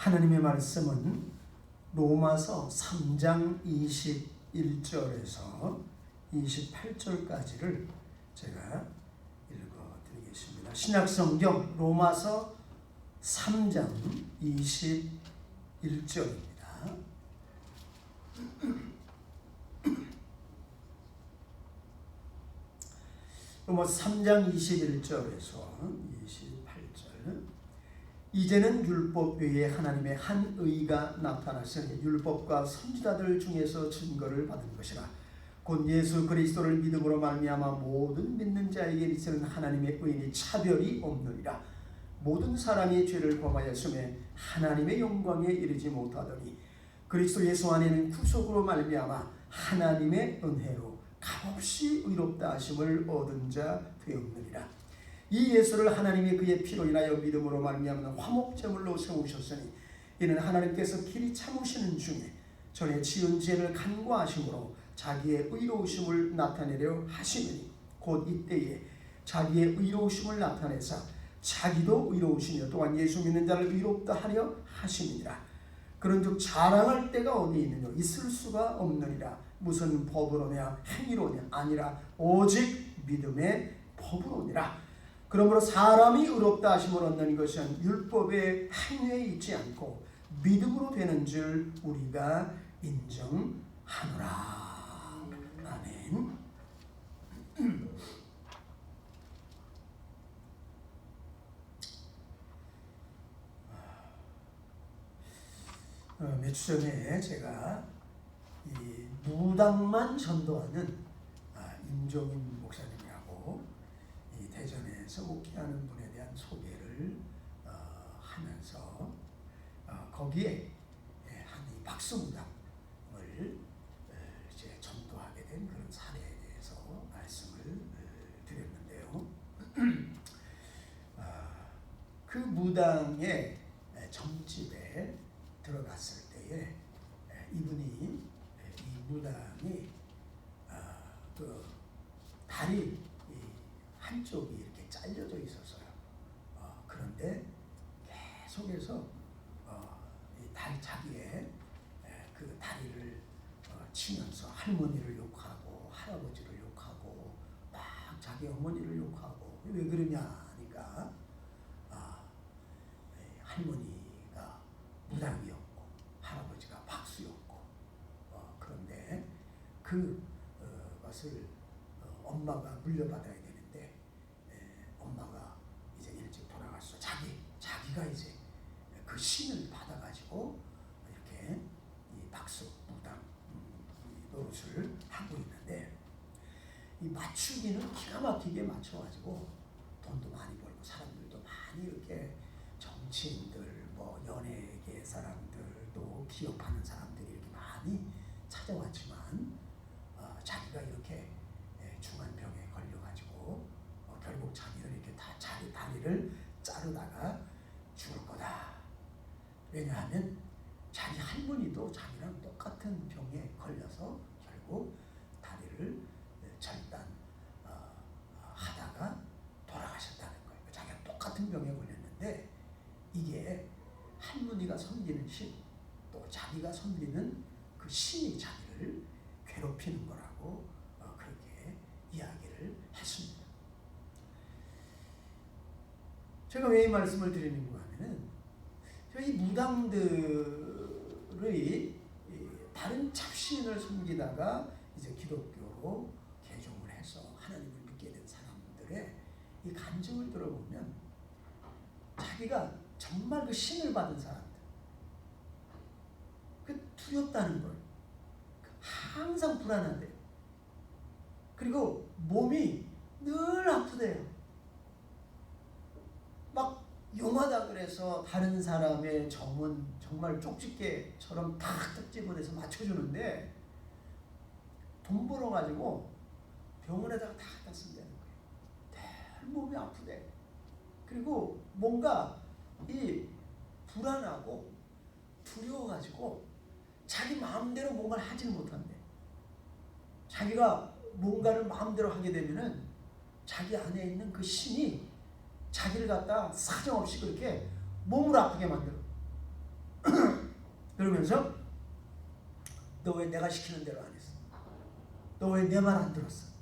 하나님의 말씀은 로마서 3장 21절에서 28절까지를 제가 읽어드리겠습니다. 신약성경 로마서 3장 21절입니다. 로마서 3장 21절에서 28절. 이제는 율법 외에 하나님의 한 의가 나타났으니 율법과 선지자들 중에서 증거를 받은 것이라. 곧 예수 그리스도를 믿음으로 말미암아 모든 믿는 자에게 있는 하나님의 의인이 차별이 없느니라. 모든 사람이 죄를 범하였음에 하나님의 영광에 이르지 못하더니 그리스도 예수 안에는 구속으로 말미암아 하나님의 은혜로 값없이 의롭다 하심을 얻은 자 되었느니라. 이 예수를 하나님이 그의 피로 인하여 믿음으로 말미암는 화목제물로 세우셨으니 이는 하나님께서 길이 참으시는 중에 전에 지은 죄를 간과하심으로 자기의 의로우심을 나타내려 하시니 곧 이때에 자기의 의로우심을 나타내사 자기도 의로우시며 또한 예수 믿는 자를 의롭다 하려 하심이니라. 그런즉 자랑할 때가 어디 있느냐? 있을 수가 없느니라. 무슨 법으로냐 행위로냐? 아니라 오직 믿음의 법으로니라. 그러므로 사람이 의롭다 하심을 얻는 것은 율법의 행위에 있지 않고 믿음으로 되는 줄 우리가 인정하노라. 아멘. 며칠 전에 제가 이 무당만 전도하는 임종인 목사님이라고 이 대전에서 목회하는 분에 대한 소개를 하면서 거기에 한 이 박수무당을 이제 전도하게 된 그런 사례에 대해서 말씀을 드렸는데요. 그 무당의 점집에 들어갔을 때에 이분이 이 무당이 그 다리 한쪽이 이렇게 잘려져 있었어요. 그런데 계속해서 자기의 그 다리를 치면서 할머니를 욕하고 할아버지를 욕하고 막 자기 어머니를 욕하고 왜 그러냐 하니까 할머니가 무당이었고 할아버지가 박수였고 그런데 그것을 엄마가 물려받아야 되는데 엄마가 이제 일찍 돌아갔어. 자기가 이제 그 신을 받아가지고 이렇게 이 박수 무당 노릇을 하고 있는데 이 맞추기는 기가 막히게 맞춰가지고 돈도 많이 벌고 사람들도 많이 이렇게 정치인들 뭐 연예계 사람들 또 기업하는 사람들이 이렇게 많이 찾아왔지만 자기가 이렇게 중환병에 걸려가지고 결국 자기를 이렇게 자기 다리를 자르다가 죽을 거다. 왜냐하면 자기 할머니도 자기랑 똑같은 병에 걸려서 결국 다리를 절단하다가 돌아가셨다는 거예요. 자기가 똑같은 병에 걸렸는데 이게 할머니가 섬기는 신, 또 자기가 섬기는 그 신이 자기를 괴롭히는 거라고 그렇게 이야기를 했습니다. 제가 왜 이 말씀을 드리는가 하면은 이 무당들의 다른 잡신을 섬기다가 이제 기독교로 개종을 해서 하나님을 믿게 된 사람들의 이 간증을 들어보면 자기가 정말 그 신을 받은 사람들 그 두렵다는 걸 항상 불안하대요. 그리고 몸이 늘 아프대요. 막 용하다 그래서 다른 사람의 점은 정말 쪽집게처럼 탁탁 집어내서 맞춰주는데 돈 벌어가지고 병원에다가 다 갖다 쓴다는 거예요. 늘 몸이 아프대. 그리고 뭔가 이 불안하고 두려워가지고 자기 마음대로 뭔가를 하지는 못한대. 자기가 뭔가를 마음대로 하게 되면은 자기 안에 있는 그 신이 자기를 갖다 사정없이 그렇게 몸을 아프게 만들어. 그러면서 너 왜 내가 시키는 대로 안 했어? 너 왜 내 말 안 들었어?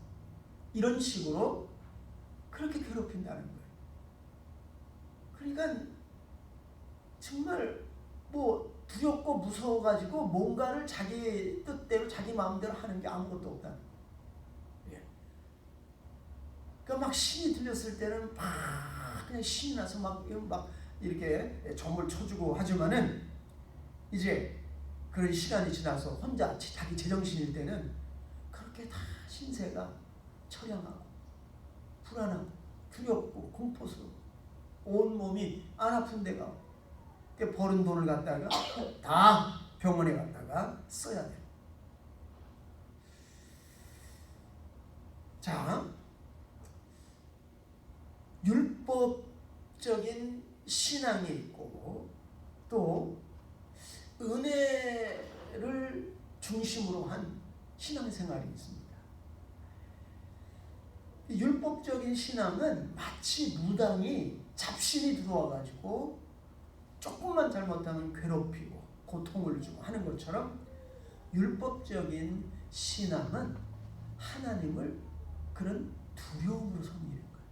이런 식으로 그렇게 괴롭힌다는 거예요. 그러니까 정말 뭐 두렵고 무서워가지고 뭔가를 자기 뜻대로 자기 마음대로 하는 게 아무것도 없다는 거예요. 예. 그러니까 막 신이 들렸을 때는 막 그냥 신이 나서 막 이렇게 점을 쳐주고 하지만은 이제 그런 시간이 지나서 혼자 자기 제정신일 때는 그렇게 다 신세가 처량하고 불안하고 두렵고 공포스러워 온 몸이 안 아픈 데가 버는 돈을 갖다가 다 병원에 갔다가 써야 돼. 자, 율법적인 신앙이 있고 또 은혜를 중심으로 한 신앙생활이 있습니다. 율법적인 신앙은 마치 무당이 잡신이 들어와가지고 조금만 잘못하면 괴롭히고 고통을 주고 하는 것처럼 율법적인 신앙은 하나님을 그런 두려움으로 섬기는 거예요.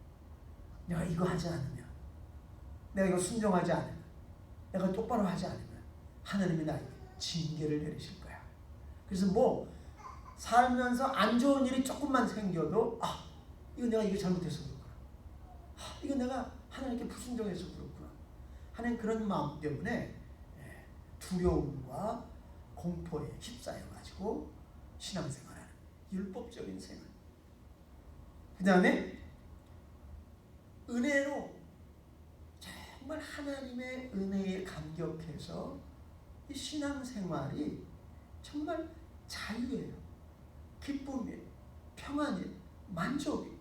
내가 이거 하지 않으면, 내가 이거 순종하지 않으면, 내가 똑바로 하지 않으면 하나님이 나에게 징계를 내리실 거야. 그래서 뭐 살면서 안 좋은 일이 조금만 생겨도 이거 내가 이거 잘못해서 그렇구나. 이거 내가 하나님께 불순종해서 그렇구나 하는 그런 마음 때문에 두려움과 공포에 휩싸여가지고 신앙생활하는 율법적인 생활. 그 다음에 은혜로 정말 하나님의 은혜에 감격해서 이 신앙생활이 정말 자유예요. 기쁨이에요. 평안이에요. 만족이에요.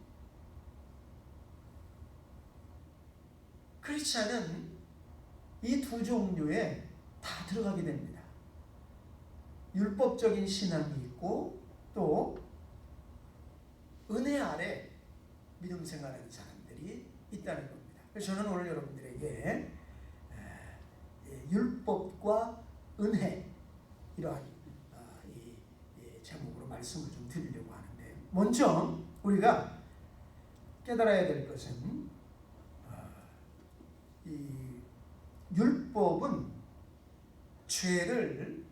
크리스찬은 이 두 종류에 다 들어가게 됩니다. 율법적인 신앙이 있고 또 은혜 아래 믿음 생활하는 사람들이 있다는 겁니다. 그래서 저는 오늘 여러분들에게 율법과 은혜 이러한 이 제목으로 말씀을 좀 드리려고 하는데, 먼저 우리가 깨달아야 될 것은 이 율법은 죄를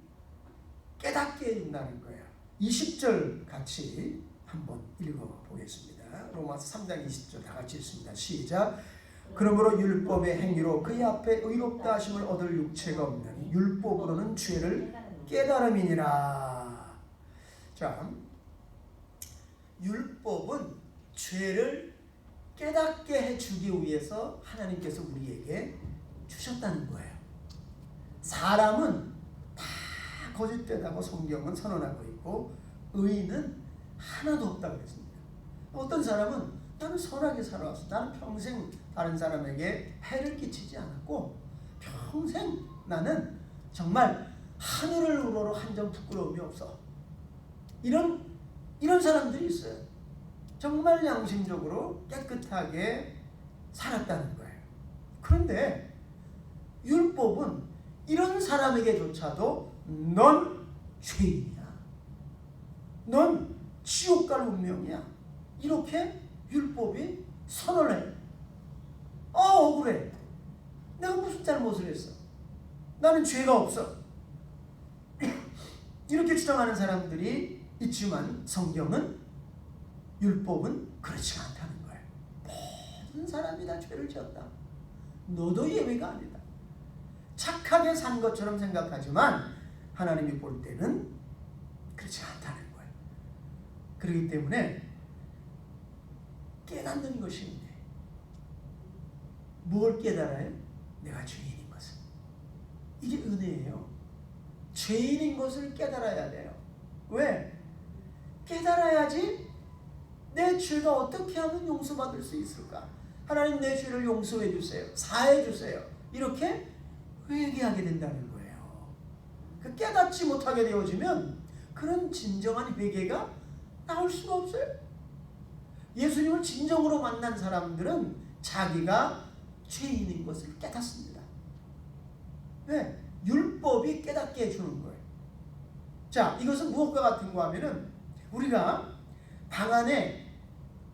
깨닫게 해준다는 거예요. 20절 같이 한번 읽어보겠습니다. 로마서 3장 20절 다 같이 읽습니다. 시작. 그러므로 율법의 행위로 그의 앞에 의롭다 하심을 얻을 육체가 없나니 율법으로는 죄를 깨달음이니라. 자, 율법은 죄를 깨닫게 해주기 위해서 하나님께서 우리에게 주셨다는 거예요. 사람은 다 거짓되다고 성경은 선언하고 있고 의인은 하나도 없다고 그랬습니다. 어떤 사람은 나는 선하게 살아왔어. 나는 평생 다른 사람에게 해를 끼치지 않았고 평생 나는 정말 하늘을 우러러 한 점 부끄러움이 없어. 이런 사람들이 있어요. 정말 양심적으로 깨끗하게 살았다는 거예요. 그런데 율법은 이런 사람에게조차도 넌 죄인이야. 넌 지옥 갈 운명이야. 이렇게 율법이 선언해. 억울해. 내가 무슨 잘못을 했어? 나는 죄가 없어. 이렇게 주장하는 사람들이 있지만 성경은 율법은 그렇지 않다는 거예요. 모든 사람이 다 죄를 지었다. 너도 예외가 아니다. 착하게 산 것처럼 생각하지만 하나님이 볼 때는 그렇지 않다는 거예요. 그렇기 때문에 깨닫는 것인데 뭘 깨달아요? 내가 죄인인 것을. 이게 은혜예요. 죄인인 것을 깨달아야 돼요. 왜? 깨달아야지 내 죄가 어떻게 하면 용서받을 수 있을까? 하나님 내 죄를 용서해 주세요. 사해 주세요. 이렇게 회개하게 된다는 거예요. 그 깨닫지 못하게 되어지면 그런 진정한 회개가 나올 수가 없어요. 예수님을 진정으로 만난 사람들은 자기가 죄인인 것을 깨닫습니다. 왜? 율법이 깨닫게 해주는 거예요. 자, 이것은 무엇과 같은가 하면은 우리가 방 안에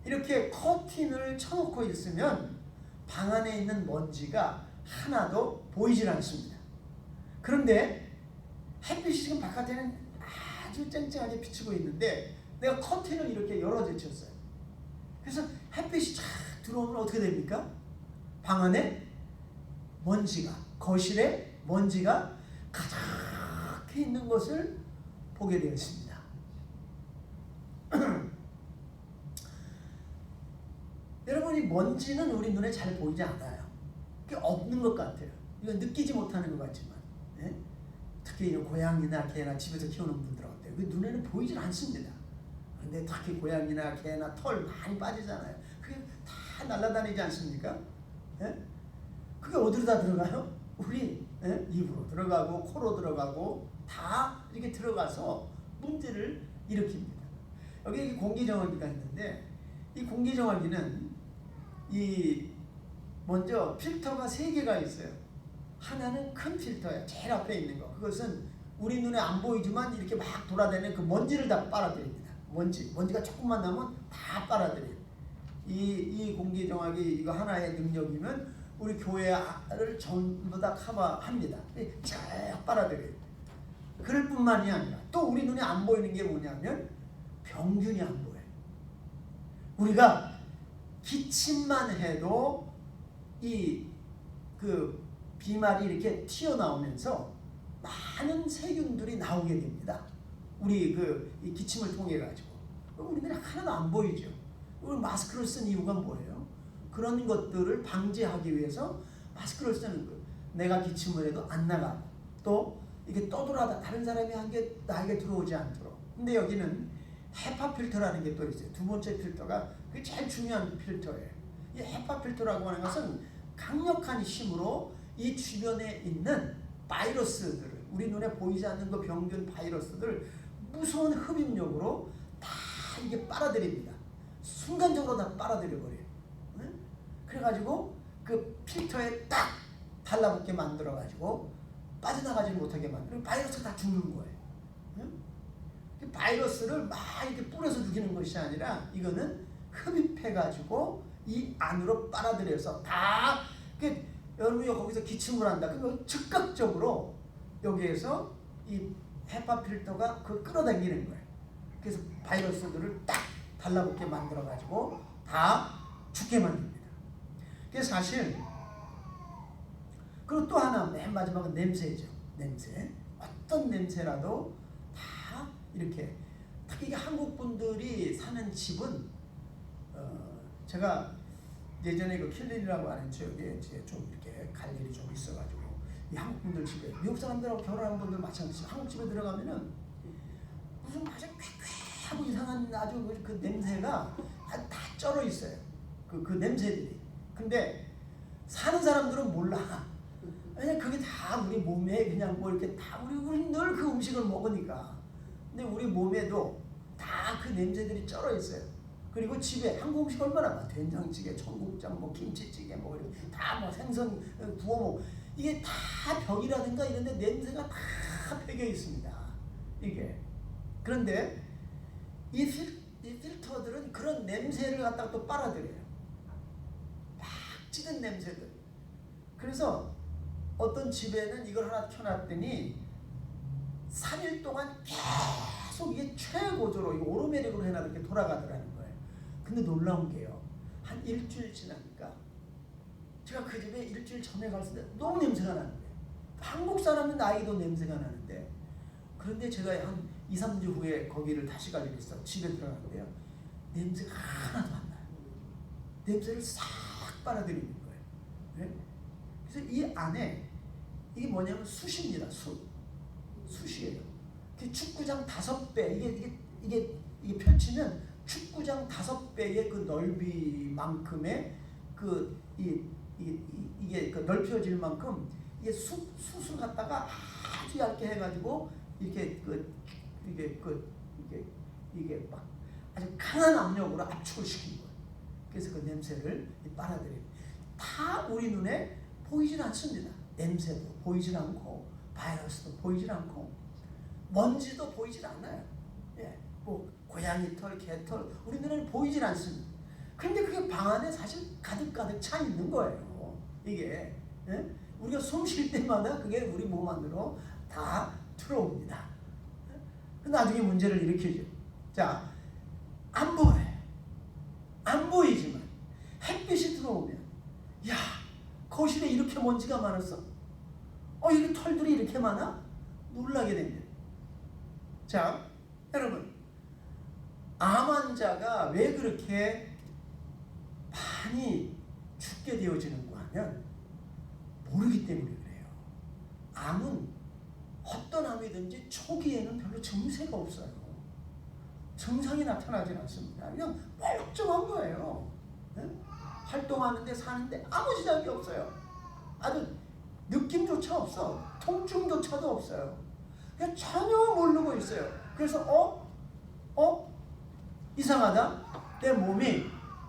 이렇게 커튼을 쳐놓고 있으면 방 안에 있는 먼지가 하나도 보이질 않습니다. 그런데 햇빛이 지금 바깥에는 아주 쨍쨍하게 비치고 있는데 내가 커튼을 이렇게 열어 제쳤어요. 그래서 햇빛이 쫙 들어오면 어떻게 됩니까? 방 안에 먼지가, 거실에 먼지가 가득히 있는 것을 보게 되었습니다. 여러분, 이 먼지는 우리 눈에 잘 보이지 않아요. 그게 없는 것 같아요. 이건 느끼지 못하는 것 같지만, 예? 특히 고양이나 개나 집에서 키우는 분들 어때요? 그 눈에는 보이질 않습니다. 근데 특히 고양이나 개나 털 많이 빠지잖아요. 그게 다 날아다니지 않습니까? 예? 그게 어디로 다 들어가요? 우리 입으로 들어가고 코로 들어가고 다 이렇게 들어가서 문제를 일으킵니다. 여기 공기정화기가 있는데 이 공기정화기는 먼저 필터가 3개가 있어요. 하나는 큰 필터예요. 제일 앞에 있는 거. 그것은 우리 눈에 안 보이지만 이렇게 막 돌아다니는 그 먼지를 다 빨아들입니다. 먼지가 조금만 나면 다 빨아들여요. 이 공기정화기 이거 하나의 능력이면 우리 교회를 전부 다 커버합니다. 쫙 빨아들여요. 그럴 뿐만이 아니라 또 우리 눈에 안 보이는 게 뭐냐면 병균이 안 보여요. 우리가 기침만 해도 그 비말이 이렇게 튀어나오면서 많은 세균들이 나오게 됩니다. 우리 이 기침을 통해 가지고 우리들이 하나도 안 보이죠. 우리 마스크를 쓴 이유가 뭐예요? 그런 것들을 방지하기 위해서 마스크를 쓰는 거예요. 내가 기침을 해도 안 나가고 또 이게 떠돌아다 다른 사람이 한 게 나에게 들어오지 않도록. 근데 여기는 헤파 필터라는 게 또 있어요. 두 번째 필터가 그게 제일 중요한 필터예요. 이 헤파 필터라고 하는 것은 강력한 힘으로 이 주변에 있는 바이러스들을, 우리 눈에 보이지 않는 그 병균 바이러스들 무서운 흡입력으로 다 이게 빨아들입니다. 순간적으로 다 빨아들여버려요. 그래가지고 그 필터에 딱 달라붙게 만들어가지고 빠져나가지 못하게 만들고 바이러스가 다 죽는 거예요. 그 바이러스를 막 이렇게 뿌려서 죽이는 것이 아니라 이거는 흡입해가지고 이 안으로 빨아들여서 다 여러분이 거기서 기침을 한다. 그거 즉각적으로 여기에서 이 헤파 필터가 그걸 끌어당기는 거예요. 그래서 바이러스들을 딱 달라붙게 만들어가지고 다 죽게 만듭니다. 그게 사실. 그리고 또 하나 맨 마지막은 냄새죠. 냄새. 어떤 냄새라도 다 이렇게. 특히 한국 분들이 사는 집은 제가 예전에 그 킬린이라고 하는 지역에 좀 이렇게 갈 일이 좀 있어가지고 이 한국 분들 집에 미국 사람들하고 결혼한 분들 마찬가지. 한국 집에 들어가면은 무슨 아주 쾌쾌하고 이상한 아주 그 냄새가 다 쩔어 있어요. 그 냄새들이. 근데 사는 사람들은 몰라. 왜냐 그게 다 우리 몸에 그냥 뭐 이렇게 다 우리 늘 그 음식을 먹으니까. 근데 우리 몸에도 다 그 냄새들이 쩔어 있어요. 그리고 집에 한국 음식 얼마나 많아. 된장찌개, 청국장, 뭐 김치찌개, 뭐 이런 다 뭐 생선 구워 먹고 이게 다 벽이라든가 이런데 냄새가 다 배겨 있습니다. 이게. 그런데 이 필터들은 그런 냄새를 갖다가 또 빨아들여요. 막 찌든 냄새들. 그래서 어떤 집에는 이걸 하나 켜놨더니 3일 동안 계속 이게 최고조로 이거 오르메릭으로 해놔도 이렇게 돌아가더라는 거예요. 근데 놀라운 게요. 한 일주일 지나니까 제가 그 집에 일주일 전에 갔을 때 너무 냄새가 나는 거예요. 한국 사람은 나이도 냄새가 나는데 그런데 제가 한 2, 3주 후에 거기를 다시 가기로 했어. 집에 들어갔는데요. 냄새가 하나도 안 나요. 냄새를 싹 빨아들이는 거예요. 네? 그래서 이 안에 이게 뭐냐면 숯입니다. 숯이에요. 축구장 5배 이게 펼치면 축구장 5배의 그 넓이만큼의 이게 그 넓혀질 만큼 이게 숯을 갖다가 아주 얇게 해가지고 이게 막 아주 강한 압력으로 압축을 시킨 거예요. 그래서 그 냄새를 빨아들여요. 다 우리 눈에 보이질 않습니다. 냄새도 보이질 않고 바이러스도 보이질 않고 먼지도 보이질 않아요. 예, 뭐 고양이 털, 개털 우리 눈에는 보이질 않습니다. 근데 그게 방 안에 사실 가득가득 차 있는 거예요. 이게 예? 우리가 숨 쉴 때마다 그게 우리 몸 안으로 다 들어옵니다. 나중에 문제를 일으키죠. 자, 안 보여요. 안 보이지만 햇빛이 들어오면 야, 거실에 이렇게 먼지가 많았어? 이게 털들이 이렇게 많아? 놀라게 됩니다. 자, 여러분, 암 환자가 왜 그렇게 많이 죽게 되어지는가 하면 모르기 때문에 그래요. 암은 어떤 암이든지 초기에는 별로 증세가 없어요. 증상이 나타나지 않습니다. 그냥 멀쩡한 거예요. 네? 활동하는데 사는데 아무 지장이 없어요. 아주 느낌조차 없어. 통증조차도 없어요. 그냥 전혀 모르고 있어요. 그래서 이상하다. 내 몸이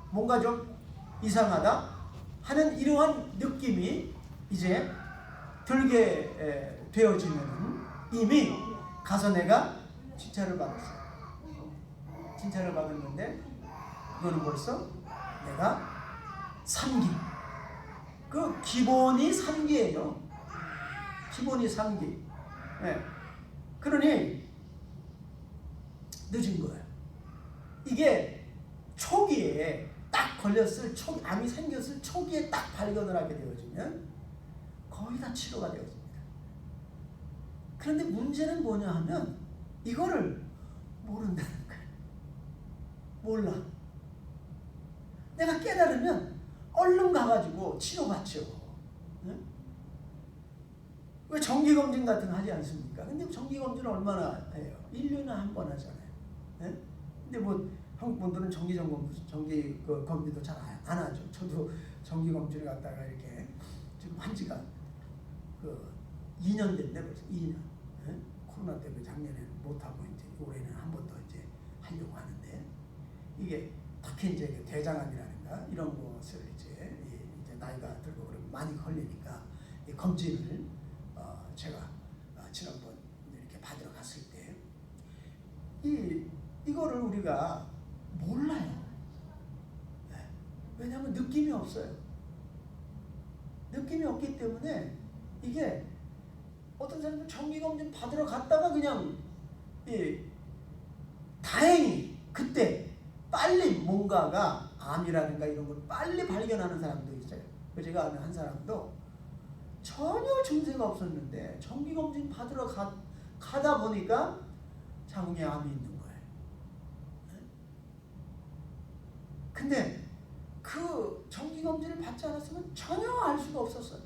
뭔가 좀 이상하다 하는 이러한 느낌이 이제 들게 되어지면 이미 가서 내가 진찰을 받았어요. 진찰을 받았는데 그거는 벌써 내가 3기. 그 기본이 3기예요. 기본이 3기. 네. 그러니 늦은 거예요. 이게 초기에 딱 걸렸을 암이 생겼을 초기에 딱 발견을 하게 되어지면 거의 다 치료가 되어집니다. 그런데 문제는 뭐냐 하면 이거를 모른다는 거예요. 몰라. 내가 깨달으면 얼른 가가지고 치료받죠. 네? 왜 정기검진 같은 거 하지 않습니까? 근데 정기검진은 얼마나 해요? 1년에 한 번 하잖아요. 네? 근데 뭐 한국 분들은 정기검진도 잘 안 하죠. 저도 정기검진을 갖다가 이렇게 지금 한 지가 2년 됐네 벌써 2년. 네? 코로나 때문에 작년에는 못하고 이제 올해는 한 번 더 이제 하려고 하는데 이게 특히 이제 대장암이라든가 이런 것을 이제 나이가 들고 그러면 많이 걸리니까 이 검진을 제가 지난번 이렇게 받으러 갔을 때 이거를 우리가 몰라요. 네. 왜냐하면 느낌이 없어요. 느낌이 없기 때문에 이게 어떤 사람은 정기검진 받으러 갔다가 그냥 다행히 그때 빨리 뭔가가 암이라든가 이런 걸 빨리 발견하는 사람도 있어요. 제가 아는 한 사람도 전혀 증세가 없었는데 정기검진 받으러 가다 보니까 자궁에 암이 있는 거예요. 근데 그 정기검진을 받지 않았으면 전혀 알 수가 없었어요.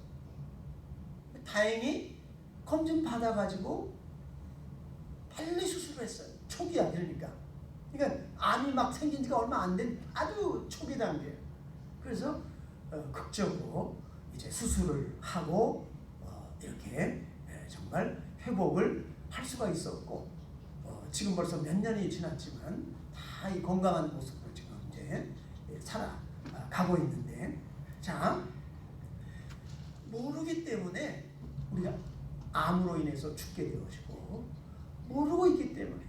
다행히 검진 받아가지고 빨리 수술을 했어요. 초기야. 그러니까 암이 막 생긴 지가 얼마 안 된 아주 초기 단계예요. 그래서 극적으로 이제 수술을 하고 이렇게 정말 회복을 할 수가 있었고 지금 벌써 몇 년이 지났지만 다 이 건강한 모습으로 지금 이제 살아가고 있는데, 자, 모르기 때문에 우리가 암으로 인해서 죽게 되어지고 모르고 있기 때문에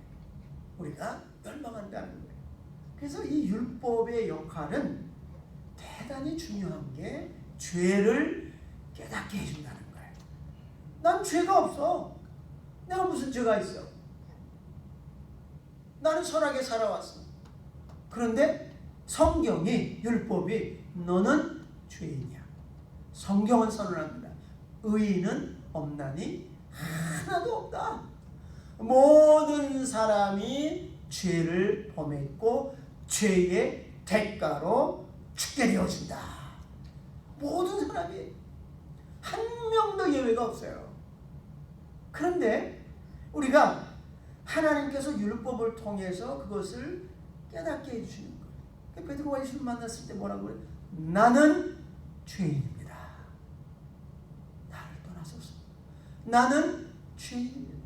우리가 멸망한다는 거예요. 그래서 이 율법의 역할은 대단히 중요한 게 죄를 깨닫게 해준다는 거예요. 난 죄가 없어. 내가 무슨 죄가 있어? 나는 선하게 살아왔어. 그런데 성경이, 율법이 너는 죄인이야. 성경은 선언합니다. 의인은 없나니 하나도 없다. 모든 사람이 죄를 범했고 죄의 대가로 죽게 되어진다. 모든 사람이 한 명도 예외가 없어요. 그런데 우리가 하나님께서 율법을 통해서 그것을 깨닫게 해주시는 거예요. 베드로가 예수를 만났을 때 뭐라고 그래요? 나는 죄인입니다. 나를 떠나소서. 나는 죄인입니다.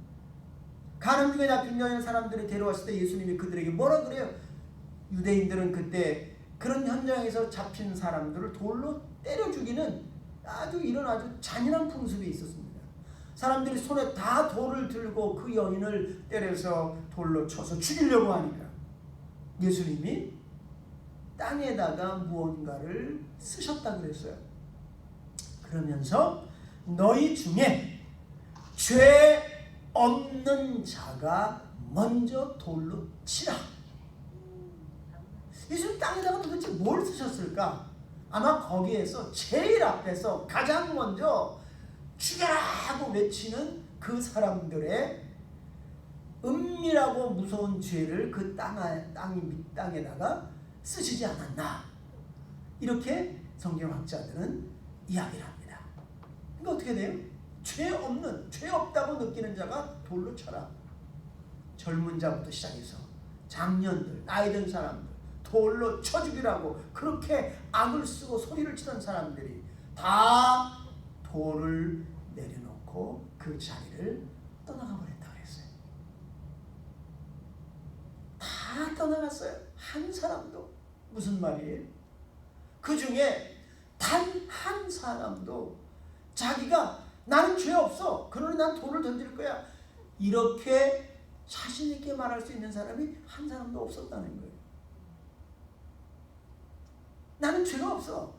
간음 중에 잡힌 여인 사람들이 데려왔을 때 예수님이 그들에게 뭐라 그래요? 유대인들은 그때 그런 현장에서 잡힌 사람들을 돌로 때려 죽이는 아주 잔인한 풍습이 있었습니다. 사람들이 손에 다 돌을 들고 그 여인을 때려서 돌로 쳐서 죽이려고 하니까 예수님이 땅에다가 무언가를 쓰셨다 그랬어요. 그러면서 너희 중에 죄 없는 자가 먼저 돌로 치라. 예수님 땅에다가 도대체 뭘 쓰셨을까? 아마 거기에서 제일 앞에서 가장 먼저 죽여라고 외치는 그 사람들의 은밀하고 무서운 죄를 그 땅에다가 쓰시지 않았나, 이렇게 성경학자들은 이야기를 합니다. 그러니까 어떻게 돼요? 죄 없다고 느끼는 자가 돌로 쳐라. 젊은 자부터 시작해서 장년들, 나이 든 사람들 돌로 쳐 죽이라고 그렇게 악을 쓰고 소리를 치던 사람들이 다 돌을 내려놓고 그 자리를 떠나가 버렸다 그랬어요. 다 떠나갔어요. 한 사람도. 무슨 말이에요? 그 중에 단 한 사람도 자기가 나는 죄 없어, 그러니 난 돌을 던질 거야, 이렇게 자신 있게 말할 수 있는 사람이 한 사람도 없었다는 거예요. 나는 죄가 없어.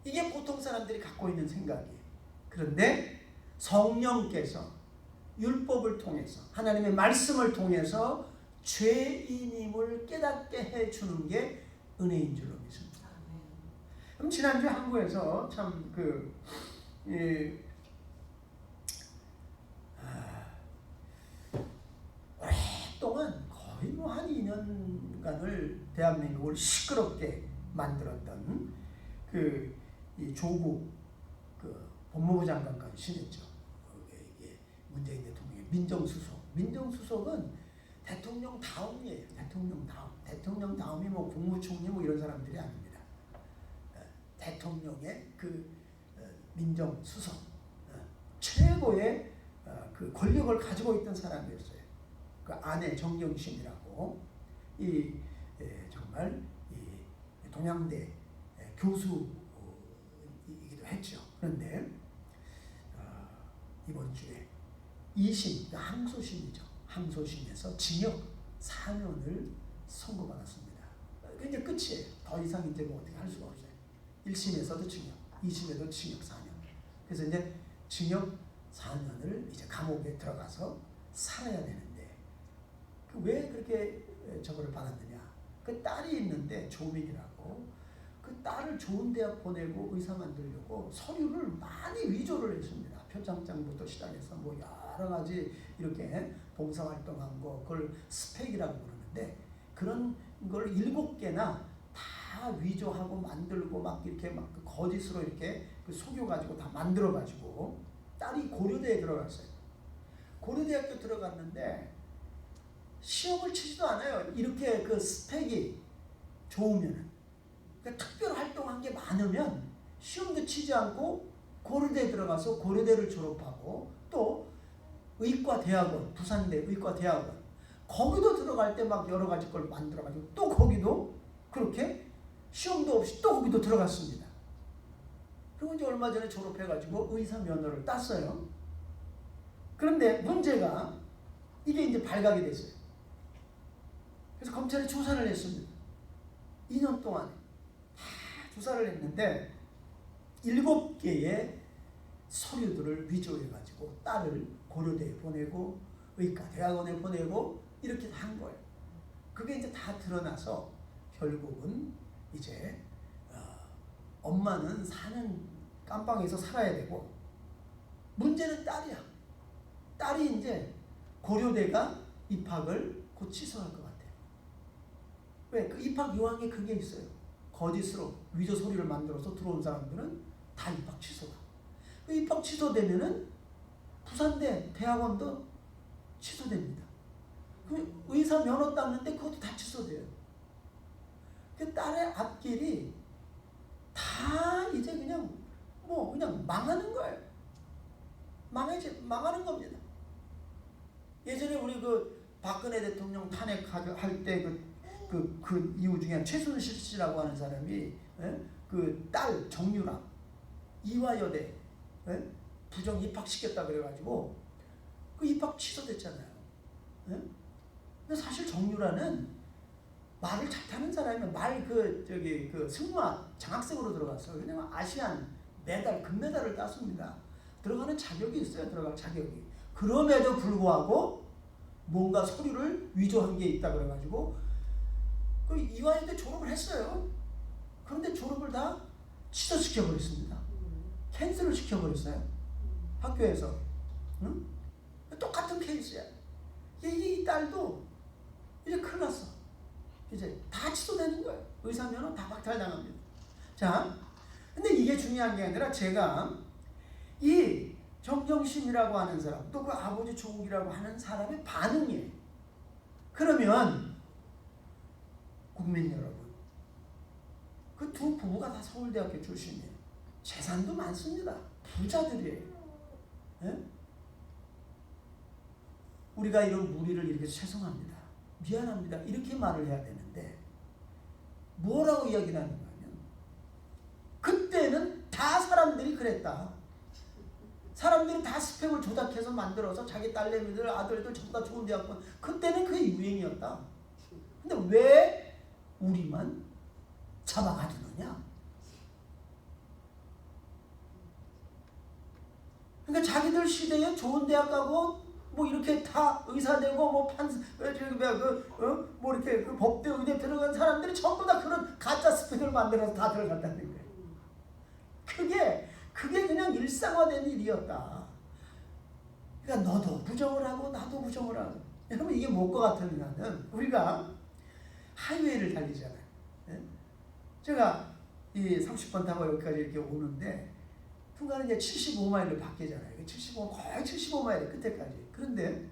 이게 보통 사람들이 갖고 있는 생각이에요. 그런데 성령께서 율법을 통해서, 하나님의 말씀을 통해서 죄인임을 깨닫게 해주는 게 은혜인 줄로 믿습니다. 그럼 지난주에 한국에서 참 오랫동안 거의 한 2년간을 대한민국을 시끄럽게 만들었던 이 조국 법무부 장관까지 지냈죠. 이게 문재인 대통령의 민정수석은 대통령 다음이에요. 대통령 다음이 뭐 국무총리 뭐 이런 사람들이 아닙니다. 대통령의 민정수석, 최고의 그 권력을 가지고 있던 사람이었어요. 그 아내 정경심이라고 정말 동양대 교수이기도 했죠. 그런데 이번 주에 2심, 항소심이죠. 항소심에서 징역 4년을 선고받았습니다. 그게 이제 끝이에요. 더 이상 이제 뭐 어떻게 할 수가 없어요. 1심에서도 징역, 2심에도 징역 4년. 그래서 이제 징역 4년을 이제 감옥에 들어가서 살아야 되는데, 왜 그렇게 저거를 받았느냐? 그 딸이 있는데 조민이라고, 그 딸을 좋은 대학 보내고 의사 만들려고 서류를 많이 위조를 했습니다. 표창장부터 시작해서 뭐 여러 가지 이렇게 봉사활동한 거, 그걸 스펙이라고 그러는데, 그런 걸 7개나 다 위조하고 만들고 막 이렇게 막 거짓으로 이렇게 속여가지고 다 만들어가지고 딸이 고려대에 들어갔어요. 고려대학교 들어갔는데 시험을 치지도 않아요. 이렇게 그 스펙이 좋으면은. 그러니까 특별 활동한 게 많으면 시험도 치지 않고 고려대에 들어가서 고려대를 졸업하고, 또 의과대학원, 부산대 의과대학원, 거기도 들어갈 때 막 여러 가지 걸 만들어가지고 또 거기도 그렇게 시험도 없이 또 거기도 들어갔습니다. 그리고 이제 얼마 전에 졸업해가지고 의사 면허를 땄어요. 그런데 문제가 이게 이제 발각이 됐어요. 그래서 검찰이 조사를 했습니다. 2년 동안에 다 조사를 했는데 7개의 서류들을 위조해가지고 딸을 고려대에 보내고 의과대학원에 보내고 이렇게 한 거예요. 그게 이제 다 드러나서 결국은 이제 엄마는 4년 깜빵에서 살아야 되고, 문제는 딸이야. 딸이 이제 고려대가 입학을 곧 취소할 것 같아요. 왜? 그 입학 요항에 그게 있어요. 거짓으로 위조 서류를 만들어서 들어온 사람들은 다 입학 취소가. 그 입학 취소되면은 부산대 대학원도 취소됩니다. 그 의사 면허 땄는데 그것도 다 취소돼요. 그 딸의 앞길이 다 이제 그냥 망하는 거예요. 망하는 겁니다. 예전에 우리 박근혜 대통령 탄핵할 때 그 이유 중에 최순실 씨라고 하는 사람이 그 딸 정유라 이화여대 부정 입학시켰다 그래가지고 그 입학 취소됐잖아요. 예? 근데 사실 정유라는 말을 잘 타는 사람이면 그 승마 장학생으로 들어갔어요. 왜냐면 아시안 메달 금메달을 땄습니다. 들어가는 자격이 있어요. 들어갈 자격이. 그럼에도 불구하고 뭔가 서류를 위조한 게 있다 그래가지고 그 이화여대 졸업을 했어요. 그런데 졸업을 다 취소시켜버렸습니다. 캔슬을 시켜버렸어요. 학교에서. 응? 똑같은 케이스야. 이 딸도 이제 큰일 났어. 이제 다 취소되는 거예요. 의사면허 다 박탈당합니다. 자, 근데 이게 중요한 게 아니라 제가 이 정경심이라고 하는 사람, 또 그 아버지 조국이라고 하는 사람의 반응이에요. 그러면 국민 여러분, 그 두 부부가 다 서울대학교 출신이에요. 재산도 많습니다. 부자들이에요. 예? 우리가 이런 무리를 이렇게 죄송합니다. 미안합니다. 이렇게 말을 해야 되는데 뭐라고 이야기를 하는 거냐면 그때는 다 사람들이 그랬다. 사람들이 다 스펙을 조작해서 만들어서 자기 딸내미들 아들들 전부 다 좋은 대학원 그때는 그게 유행이었다. 근데 왜 우리만 잡아가두느냐? 그러니까 자기들 시대에 좋은 대학 가고 뭐 이렇게 다 의사 되고 뭐 판사 뭐 이렇게 그 법대 의대 들어간 사람들이 전부 다 그런 가짜 스펙을 만들어서 다 들어갔다는 거예요. 그게 그냥 일상화된 일이었다. 그러니까 너도 부정을 하고 나도 부정을 하고. 여러분 이게 뭘것 같으냐면 우리가 하이웨이를 달리잖아요. 네? 제가 이 30번 타고 여기까지 이렇게 오는데 중간에 이제 75마일로 바뀌잖아요. 75 거의 75마일 끝에까지. 그런데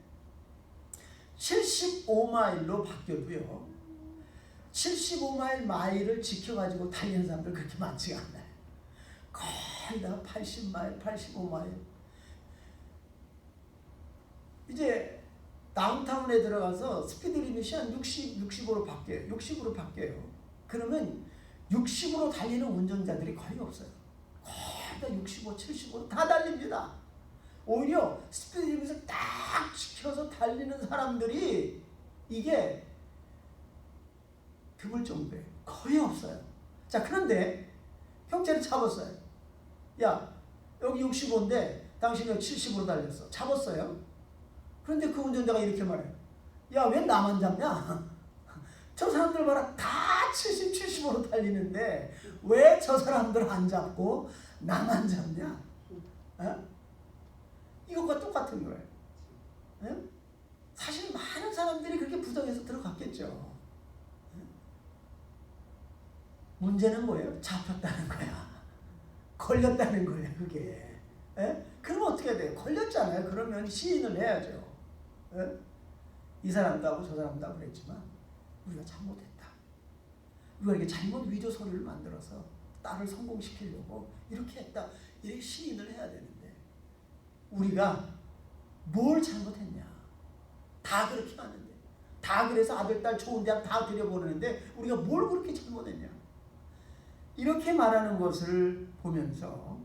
75마일로 바뀌어도요. 75마일 마일을 지켜가지고 달리는 사람들 그렇게 많지가 않아요. 거의 다 80마일, 85마일. 이제 다운타운에 들어가서 스피드 리밋이 한 60으로 바뀌어요. 60으로 바뀌어요. 그러면 60으로 달리는 운전자들이 거의 없어요. 거의 다 65, 70으로 다 달립니다. 오히려 스피드 리밋을 딱 지켜서 달리는 사람들이 이게 드물 정도예요. 거의 없어요. 자, 그런데 경찰이 잡았어요. 야, 여기 65인데 당신이 70으로 달렸어. 잡았어요. 그런데 그 운전자가 이렇게 말해요. 야, 왜 나만 잡냐? 저 사람들 봐라. 다 70, 70으로 달리는데 왜 저 사람들 안 잡고 나만 잡냐? 에? 이것과 똑같은 거예요. 에? 사실 많은 사람들이 그렇게 부정해서 들어갔겠죠. 에? 문제는 뭐예요? 잡혔다는 거야. 걸렸다는 거예요, 그게. 에? 그러면 어떻게 돼요? 걸렸잖아요. 그러면 시인을 해야죠. 에? 이 사람도 하고 저 사람도 하고 그랬지만 우리가 잘못했다. 우리가 이렇게 잘못 위조 서류를 만들어서 딸을 성공시키려고 이렇게 했다. 이렇게 시인을 해야 되는데 우리가 뭘 잘못했냐? 다 그렇게 하는데 다 그래서 아들, 딸 좋은 대학 다 들여보내는데 우리가 뭘 그렇게 잘못했냐? 이렇게 말하는 것을 보면서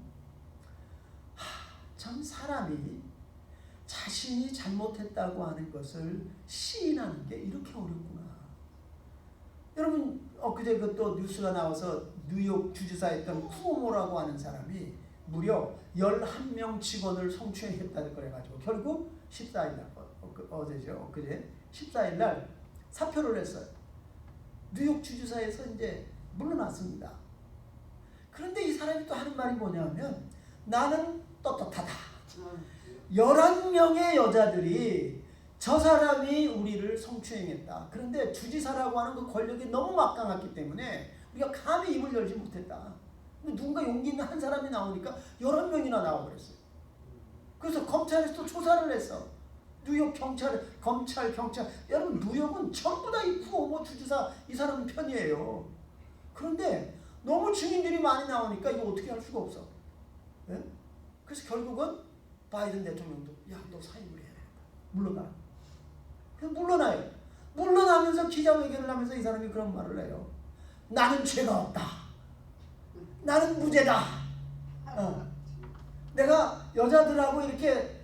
참 사람이 자신이 잘못했다고 하는 것을 시인하는 게 이렇게 어렵구나. 여러분 엊그제 또 뉴스가 나와서 뉴욕 주지사였던 쿠오모라고 하는 사람이 무려 11명 직원을 성추행했다는 걸 해가지고 결국 14일날 어제죠. 엊그제 14일날 사표를 했어요. 뉴욕 주지사에서 이제 물러났습니다. 그런데 이 사람이 또 하는 말이 뭐냐면 나는 떳떳하다. 11명의 여자들이 저 사람이 우리를 성추행했다. 그런데 주지사라고 하는 그 권력이 너무 막강했기 때문에 우리가 감히 입을 열지 못했다. 근데 누군가 용기 있는 한 사람이 나오니까 11명이나 나와버렸어요. 그래서 검찰에서 또 조사를 했어. 뉴욕 검찰. 여러분 뉴욕은 전부 다 이 쿠오모 주지사 이 사람 편이에요. 그런데 너무 증인들이 많이 나오니까 이거 어떻게 할 수가 없어. 네? 그래서 결국은 바이든 대통령도 야, 너 사임을 해야 된다. 물러나. 그래서 물러나요. 물러나면서 기자회견을 하면서 이 사람이 그런 말을 해요. 나는 죄가 없다. 나는 무죄다. 내가 여자들하고 이렇게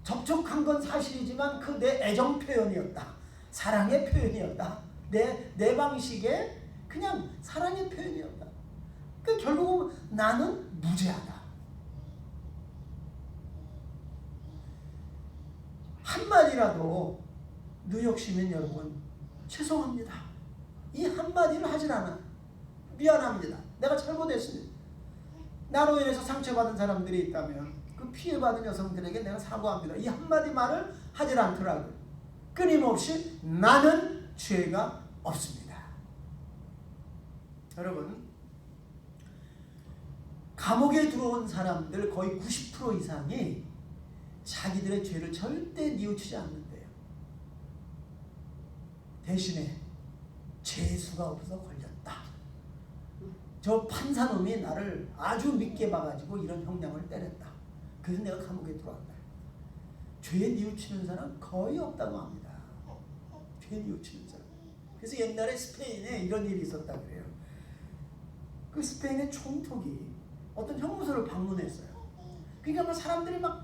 접촉한 건 사실이지만 그 내 애정 표현이었다. 사랑의 표현이었다. 내 방식의 그냥 사랑의 표현이었다. 그러니까 결국은 나는 무죄하다. 한마디라도 누욕시면 여러분 죄송합니다. 이 한마디를 하질 않아. 미안합니다. 내가 잘못했습니다. 나로 인해서 상처받은 사람들이 있다면 그 피해받은 여성들에게 내가 사과합니다. 이 한마디 말을 하질 않더라고요. 끊임없이 나는 죄가 없습니다. 여러분, 감옥에 들어온 사람들 거의 90% 이상이 자기들의 죄를 절대 뉘우치지 않는데요. 대신에 죄수가 없어서 걸렸다. 저 판사놈이 나를 아주 믿게 봐가지고 이런 형량을 때렸다. 그래서 내가 감옥에 들어왔다. 죄 뉘우치는 사람 거의 없다고 합니다. 죄 뉘우치는 사람. 그래서 옛날에 스페인에 이런 일이 있었다 그래요. 그 스페인의 총독이 어떤 형무소를 방문했어요. 그러니까 막 사람들이 막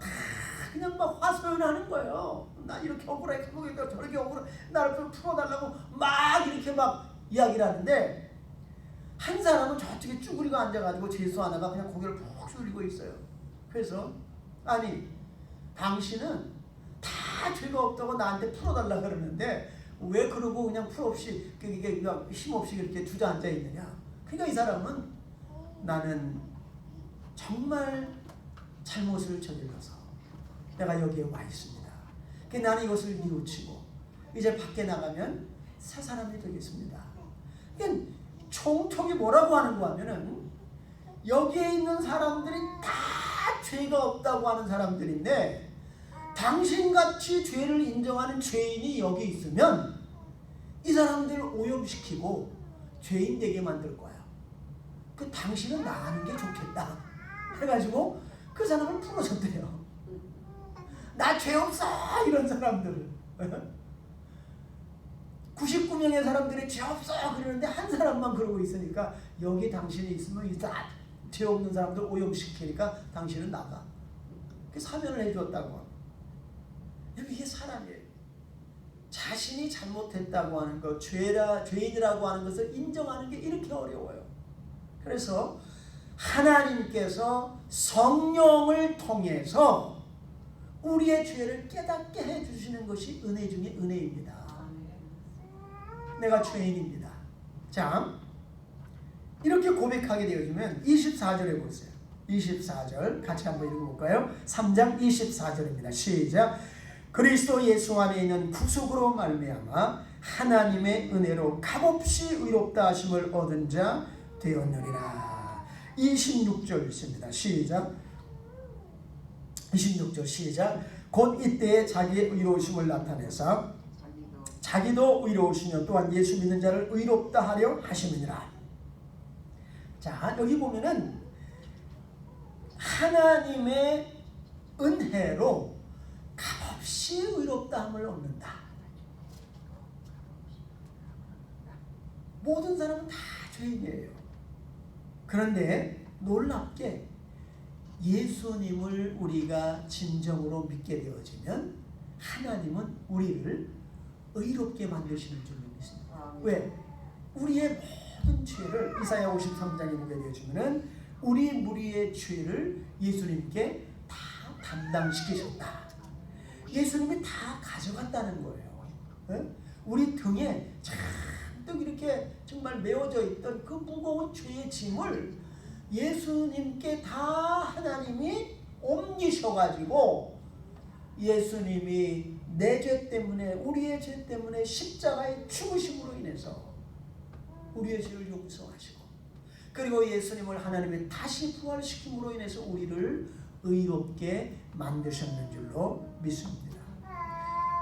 그냥 막 화소연하는 거예요. 나 이렇게 억울해, 저렇게 억울해, 나를 풀어달라고 막 이렇게 막 이야기를 하는데 한 사람은 저쪽에 쭈그리고 앉아가지고 죄수 하나가 그냥 고개를 푹 숙이고 있어요. 그래서 아니 당신은 다 죄가 없다고 나한테 풀어달라 그러는데 왜 그러고 그냥 풀없이 이게 힘없이 이렇게 주저앉아 있느냐. 그러니까 이 사람은 나는 정말 잘못을 저질러서 내가 여기에 와 있습니다. 그러니까 나는 이것을 뉘우치고 이제 밖에 나가면 새 사람이 되겠습니다. 그러니까 총독이 뭐라고 하는 거 하면은 여기에 있는 사람들이 다 죄가 없다고 하는 사람들인데 당신같이 죄를 인정하는 죄인이 여기 있으면 이 사람들을 오염시키고 죄인 되게 만들 거야. 그 당신은 나가는 게 좋겠다 해가지고 그 사람을 풀어줬대요. 나 죄 없어 이런 사람들을 99명의 사람들이 죄 없어 그러는데 한 사람만 그러고 있으니까 여기 당신이 있으면 이 죄 없는 사람들 오염시키니까 당신은 나가. 그 사면을 해줬다고. 이게 사람이에요. 자신이 잘못했다고 하는 것, 죄인이라고 하는 것을 인정하는 게 이렇게 어려워요. 그래서 하나님께서 성령을 통해서 우리의 죄를 깨닫게 해주시는 것이 은혜 중에 은혜입니다. 내가 죄인입니다. 자, 이렇게 고백하게 되어지면 24절에 보세요. 24절 같이 한번 읽어볼까요? 3장 24절입니다. 시작. 그리스도 예수 안에 있는 구속으로 말미암아 하나님의 은혜로 값없이 의롭다 하심을 얻은 자 되었느니라. 26절 있습니다. 시작. 26절 시작. 곧 이때에 자기의 의로우심을 나타내사 자기도 의로우시며 또한 예수 믿는 자를 의롭다 하려 하심이니라. 자, 여기 보면은 하나님의 은혜로 값없이 의롭다함을 얻는다. 모든 사람은 다 죄인이에요. 그런데 놀랍게 예수님을 우리가 진정으로 믿게 되어지면 하나님은 우리를 의롭게 만드시는 줄로 믿습니다. 왜? 우리의 모든 죄를 이사야 53장에 보게 되어지면 우리 무리의 죄를 예수님께 다 담당시키셨다. 예수님이 다 가져갔다는 거예요. 네? 우리 등에 잔뜩 이렇게 정말 메워져 있던 그 무거운 죄의 짐을 예수님께 다 하나님이 옮기셔가지고 예수님이 내 죄 때문에 우리의 죄 때문에 십자가의 죽으심으로 인해서 우리의 죄를 용서하시고 그리고 예수님을 하나님이 다시 부활시킴으로 인해서 우리를 의롭게 만드셨는 줄로 믿습니다.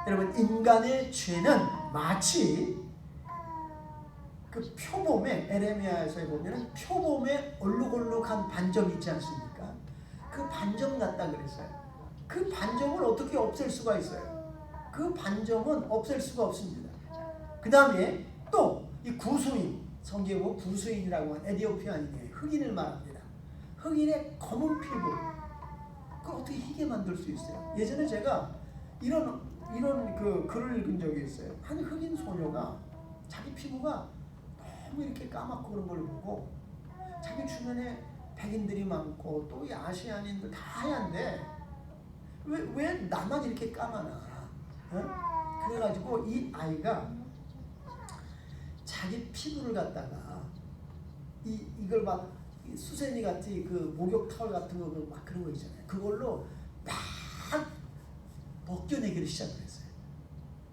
여러분, 인간의 죄는 마치 그 표범에 에레미야에서 보면 표범에 얼룩얼룩한 반점이 있지 않습니까? 그 반점 같다 그랬어요. 그 반점을 어떻게 없앨 수가 있어요? 그 반점은 없앨 수가 없습니다. 그 다음에 또 이 구수인, 성경에 보면 구수인이라고 하는 에디오피아인의 흑인을 말합니다. 흑인의 검은 피부, 그걸 어떻게 희게 만들 수 있어요? 예전에 제가 이런 그 글을 읽은 적이 있어요. 한 흑인 소녀가 자기 피부가 너무 이렇게 까맣고 그런 걸 보고 자기 주변에 백인들이 많고 또 이 아시아인들 다 하얀데 왜 나만 이렇게 까마나? 어? 그래가지고 이 아이가 자기 피부를 갖다가 이걸 막 수세미 같이 그 목욕 타월 같은 거 막 그런 거 있잖아요. 그걸로 막 벗겨내기를 시작을 했어요.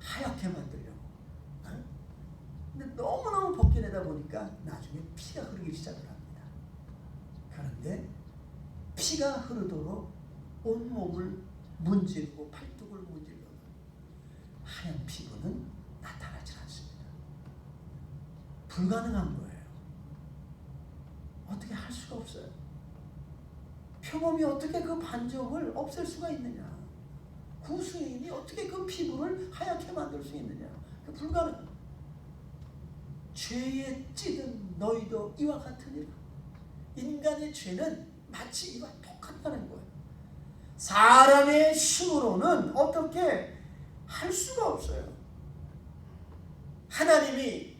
하얗게 만들려고. 어? 근데 너무너무 벗겨내다 보니까 나중에 피가 흐르기 시작을 합니다. 그런데 피가 흐르도록 온몸을 문지르고 팔뚝을 문질러도 하얀 피부는 나타나지 않습니다. 불가능한 거예요. 어떻게 할 수가 없어요. 표범이 어떻게 그 반점을 없앨 수가 있느냐. 구수인이 어떻게 그 피부를 하얗게 만들 수 있느냐. 불가능. 죄에 찌든 너희도 이와 같으니라. 인간의 죄는 마치 이와 똑같다는 거예요. 사람의 힘으로는 어떻게 할 수가 없어요. 하나님이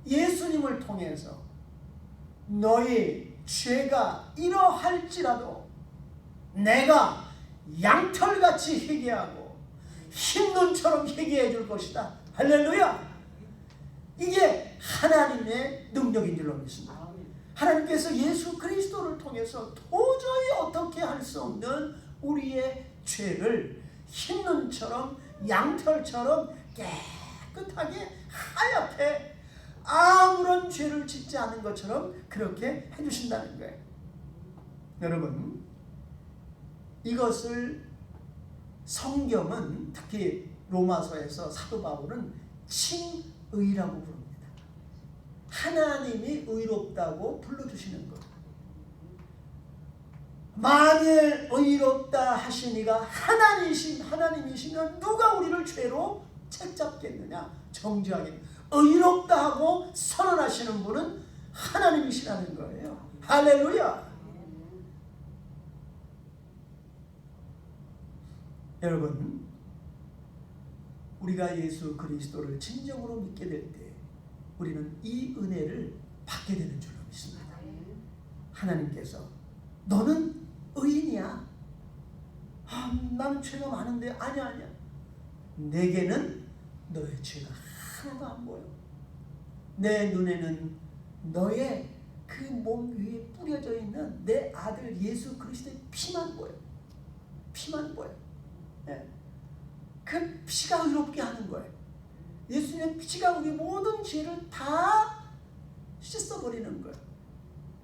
예수님을 통해서 너희 죄가 이러할지라도 내가 양털같이 회개하고 흰눈처럼 회개해 줄 것이다. 할렐루야. 이게 하나님의 능력인 줄로 믿습니다. 하나님께서 예수 그리스도를 통해서 도저히 어떻게 할 수 없는 우리의 죄를 흰눈처럼 양털처럼 깨끗하게 하얗게 아무런 죄를 짓지 않은 것처럼 그렇게 해주신다는 거예요. 여러분, 이것을 성경은 특히 로마서에서 사도 바울은 칭의라고 부릅니다. 하나님이 의롭다고 불러주시는 것. 만일 의롭다 하시니가 하나님이시면 누가 우리를 죄로 책잡겠느냐. 정죄하겠느냐. 의롭다 하고 선언하시는 분은 하나님이시라는 거예요. 할렐루야. 여러분, 우리가 예수 그리스도를 진정으로 믿게 될 때 우리는 이 은혜를 받게 되는 줄로 믿습니다. 하나님께서 너는 의인이야. 나는 죄가 많은데. 아니야. 내게는 너의 죄가 하나도 안 보여. 내 눈에는 너의 그 몸 위에 뿌려져 있는 내 아들 예수 그리스도의 피만 보여. 피만 보여. 네. 그 피가 의롭게 하는 거예요. 예수님의 피가 우리 모든 죄를 다 씻어버리는 거예요.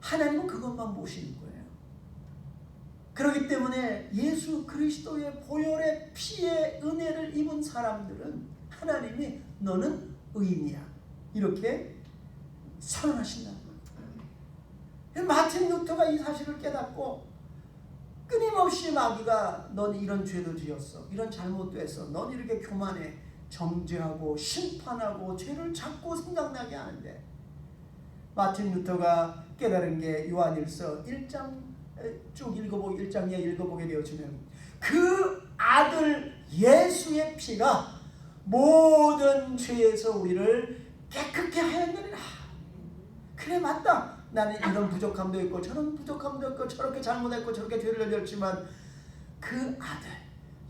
하나님은 그것만 보시는 거예요. 그렇기 때문에 예수 그리스도의 보혈의 피의 은혜를 입은 사람들은 하나님이 너는 의인이야 이렇게 선언하신다는 거예요. 마틴 루터가 이 사실을 깨닫고 끊임없이 마귀가 넌 이런 죄도 지었어, 이런 잘못도 했어, 넌 이렇게 교만해, 정죄하고 심판하고 죄를 자꾸 생각나게 하는데, 마틴 루터가 깨달은 게 요한일서 1장 쭉 읽어보게, 1장에 읽어보게 되어지면 그 아들 예수의 피가 모든 죄에서 우리를 깨끗게 하였느니라. 그래, 맞다. 나는 이런 부족함도 있고 저런 부족함도 있고 저렇게 잘못했고 저렇게 죄를 저질렀지만 그 아들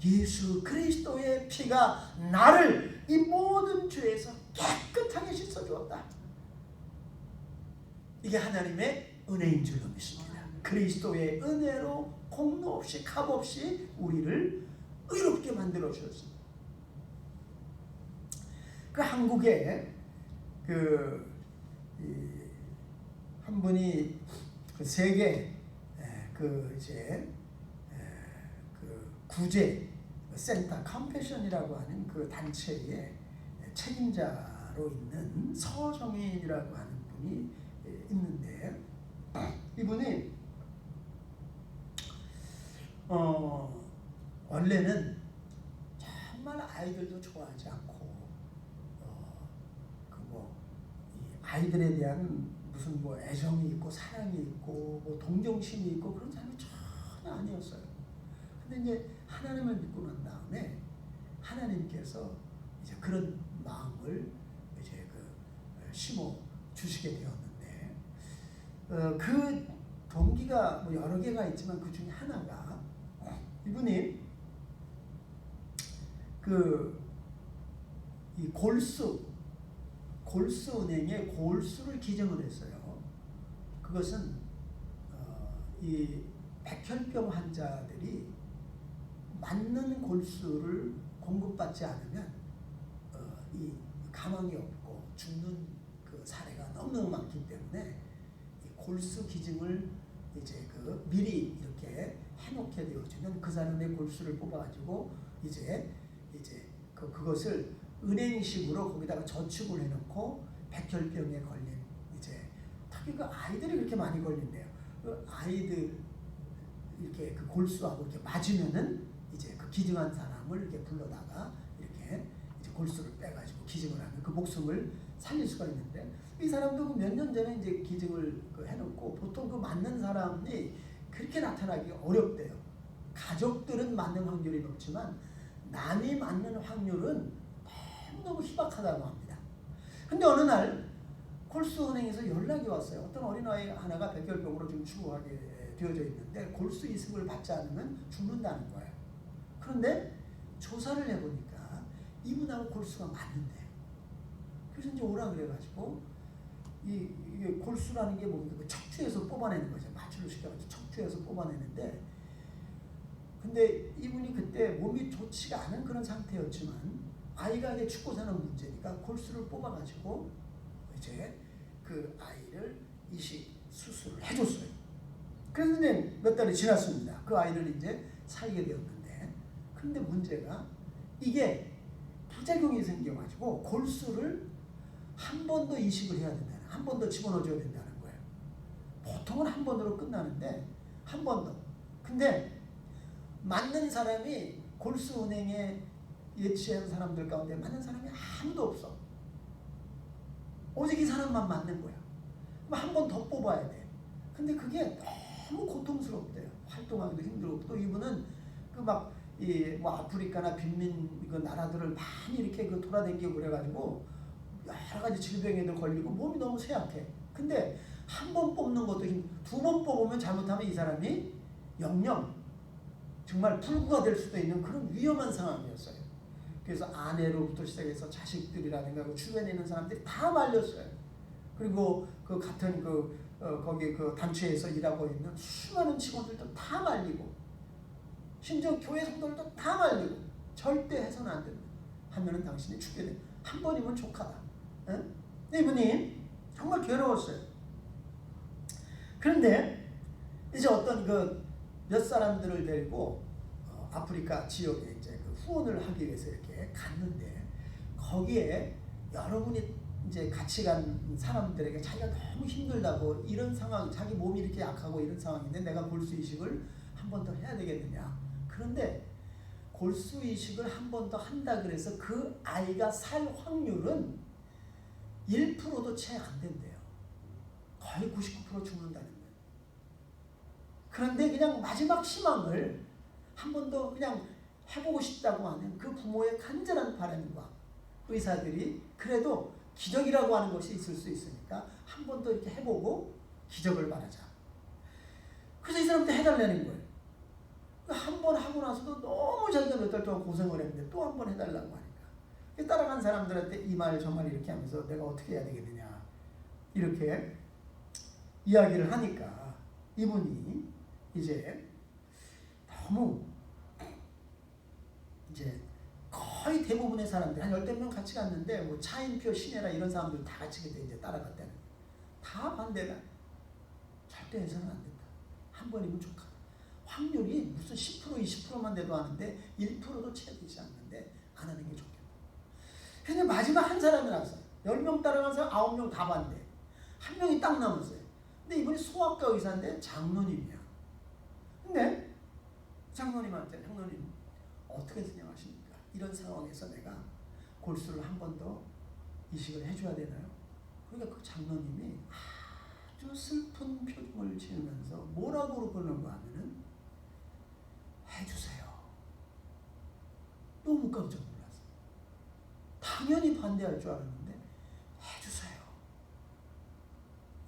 예수 그리스도의 피가 나를 이 모든 죄에서 깨끗하게 씻어주었다. 이게 하나님의 은혜인 줄로 믿습니다. 그리스도의 은혜로 공로 없이 값 없이 우리를 의롭게 만들어 주셨습니다. 그 한국에 한 분이 그 세계 구제 센터 컴패션이라고 하는 그 단체의 책임자로 있는 서정인이라고 하는 분이 있는데, 이분이 원래는 정말 아이들도 좋아하지 않고 아이들에 대한 무슨 애정이 있고 사랑이 있고 동정심이 있고 그런 사람이 전혀 아니었어요. 근데 이제 하나님을 믿고 난 다음에 하나님께서 이제 그런 마음을 이제 심어 주시게 되었는데, 그 동기가 뭐 여러 개가 있지만 그 중에 하나가, 이분이 이 골수은행에 골수를 기증을 했어요. 그것은 이 백혈병 환자들이 맞는 골수를 공급받지 않으면 이 가망이 없고 죽는 그 사례가 너무너무 많기 때문에 이 골수 기증을 이제 미리 이렇게 해놓게 되어지면 그 사람의 골수를 뽑아가지고 이제 그것을 은행식으로 거기다가 저축을 해놓고 백혈병에 걸린 이제 특히 그 아이들이 그렇게 많이 걸린대요. 그 아이들 이렇게 그 골수하고 이렇게 맞으면은 이제 그 기증한 사람을 이렇게 불러다가 이렇게 이제 골수를 빼가지고 기증을 하면 그 목숨을 살릴 수가 있는데, 이 사람도 몇 년 전에 이제 기증을 해놓고 보통 그 맞는 사람이 그렇게 나타나기 어렵대요. 가족들은 맞는 확률이 높지만 남이 맞는 확률은 너무너무 희박하다고 합니다. 근데 어느 날 골수은행에서 연락이 왔어요. 어떤 어린아이 하나가 백혈병으로 좀 죽어가게 되어져 있는데 골수 이식을 받지 않으면 죽는다는 거예요. 그런데 조사를 해보니까 이분하고 골수가 맞는데요. 그래서 이제 오라 그래가지고 이게 골수라는 게 뭡니까? 척추에서 뽑아내는 거죠. 마취를 시켜가지고 척추에서 뽑아내는데, 근데 이분이 그때 몸이 좋지가 않은 그런 상태였지만 아이가 이제 죽고 사는 문제니까 골수를 뽑아가지고 이제 그 아이를 이식 수술을 해줬어요. 그래서 이제 몇 달이 지났습니다. 그 아이를 이제 살게 되었는데, 근데 문제가 이게 부작용이 생겨가지고 골수를 한 번 더 이식을 해야 된다는, 한 번 더 집어넣어줘야 된다는 거예요. 보통은 한 번으로 끝나는데 한 번 더. 근데 맞는 사람이 골수은행에 예치한 사람들 가운데 맞는 사람이 아무도 없어. 오직 이 사람만 맞는 거야. 그럼 한 번 더 뽑아야 돼. 근데 그게 너무 고통스럽대요. 활동하기도 힘들고, 또 이분은 뭐 아프리카나 빈민 나라들을 많이 이렇게 돌아다니고 그래가지고 여러 가지 질병에도 걸리고 몸이 너무 쇠약해. 근데 한 번 뽑는 것도 두 번 뽑으면 잘못하면 이 사람이 영영 정말 불구가 될 수도 있는 그런 위험한 상황이었어요. 그래서 아내로부터 시작해서 자식들이라든가 그 주변에 있는 사람들이 다 말렸어요. 그리고 그 같은 거기 그 단체에서 일하고 있는 수많은 직원들도 다 말리고, 심지어 교회 성도들도 다 말리고, 절대 해서는 안 된다. 하면은 당신이 죽게 돼. 한 번이면 족하다. 근데 이분이 정말 괴로웠어요. 그런데 이제 어떤 몇 사람들을 데리고 아프리카 지역에 이제 후원을 하기 위해서 이렇게 갔는데, 거기에 여러분이 이제 같이 간 사람들에게 자기가 너무 힘들다고, 이런 상황, 자기 몸이 이렇게 약하고 이런 상황인데 내가 골수 이식을 한 번 더 해야 되겠느냐. 그런데 골수 이식을 한 번 더 한다 그래서 그 아이가 살 확률은 1%도 채 안 된대요. 거의 99% 죽는다는 거예요. 그런데 그냥 마지막 희망을 한 번 더 그냥 해보고 싶다고 하는 그 부모의 간절한 바람과 의사들이 그래도 기적이라고 하는 것이 있을 수 있으니까 한 번 더 이렇게 해보고 기적을 바라자. 그래서 이 사람도 해달라는 거예요. 한 번 하고 나서도 너무 자기가 몇 달 동안 고생을 했는데 또 한 번 해달라고 하니까, 따라간 사람들한테 이 말 저 말 이렇게 하면서 내가 어떻게 해야 되겠느냐 이렇게 이야기를 하니까, 이분이 이제 너무 이제 거의 대부분의 사람들 한 10명 같이 갔는데, 뭐 차인표, 신혜라 이런 사람들 다 같이 그때 이제 따라갔다는, 다 반대다. 절대 해서는 안 된다. 한 번이면 좋다. 확률이 무슨 10% 20%만 돼도 하는데 1%도 채 되지 않는데 안 하는 게 좋겠다. 그래서 마지막 한 사람이 나왔어요. 10명 따라간 사람 9명 다 반대. 한 명이 딱 남았어요. 근데 이분이 소아과 의사인데 장로님이야. 근데 장로님한테, 장로님 어떻게 생각하십니까? 이런 상황에서 내가 골수를 한 번 더 이식을 해줘야 되나요? 그러니까 그 장로님이 아주 슬픈 표정을 지으면서 뭐라고 그러는가 하면은, 해주세요. 너무 깜짝 놀랐어요. 당연히 반대할 줄 알았는데 해주세요.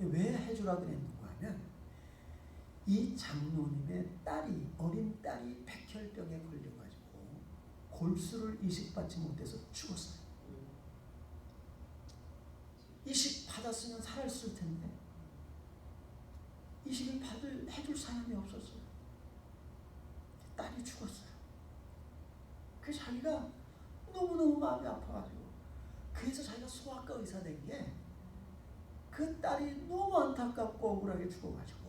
왜 해주라 그랬는가 하면 이 장로님의 어린 딸이 백혈병에 걸려가지고 골수를 이식받지 못해서 죽었어요. 이식 받았으면 살았을 텐데 이식을 해줄 사람이 없었어요. 딸이 죽었어요. 그 자기가 너무너무 마음이 아파가지고 그래서 자기가 소아과 의사 된 게 그 딸이 너무 안타깝고 억울하게 죽어가지고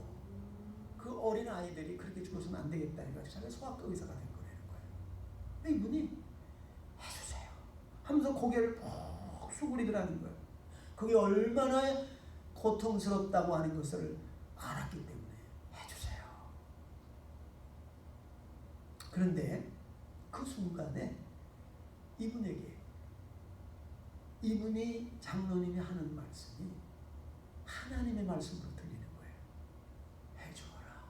그 어린 아이들이 그렇게 죽어서는 안 되겠다 해가지고 자기가 소아과 의사가 된 거라는 거예요. 근데 이분이 해주세요 하면서 고개를 푹 수그리더라는 거예요. 그게 얼마나 고통스럽다고 하는 것을 알았기 때문에 해주세요. 그런데 그 순간에 이분이 장로님이 하는 말씀이 하나님의 말씀으로 들리는 거예요. 해주어라.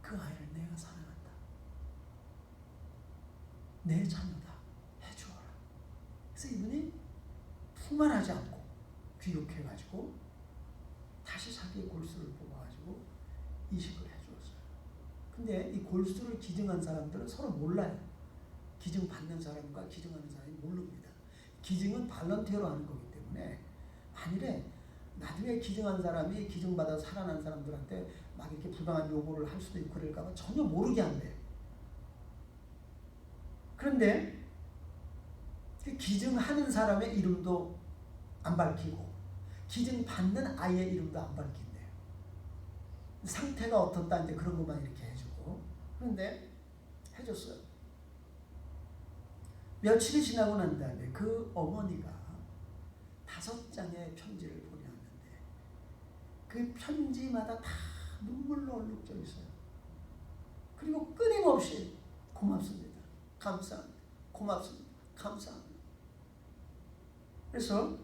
그 아이를 내가 사랑한다. 내 자녀다. 해주어라. 그래서 이분이 풍만하지 않고 귀국해가지고 다시 자기의 골수를 뽑아가지고 이식을 해주었어요. 근데 이 골수를 기증한 사람들은 서로 몰라요. 기증 받는 사람과 기증하는 사람이 모릅니다. 기증은 발런티어로 하는 거기 때문에 만일에 나중에 기증한 사람이 기증받아 살아난 사람들한테 막 이렇게 부당한 요구를 할 수도 있고 그럴까봐 전혀 모르게 한대요. 그런데 기증하는 사람의 이름도 안 밝히고 기증받는 아이의 이름도 안 밝힌대요. 상태가 어떻다 이제 그런 것만 이렇게 해주고. 그런데 해줬어요. 며칠이 지나고 난 다음에 그 어머니가 5장의 편지를 보내왔는데 그 편지마다 다 눈물로 얼룩져 있어요. 그리고 끊임없이 고맙습니다. 감사합니다. 고맙습니다. 감사합니다. 그래서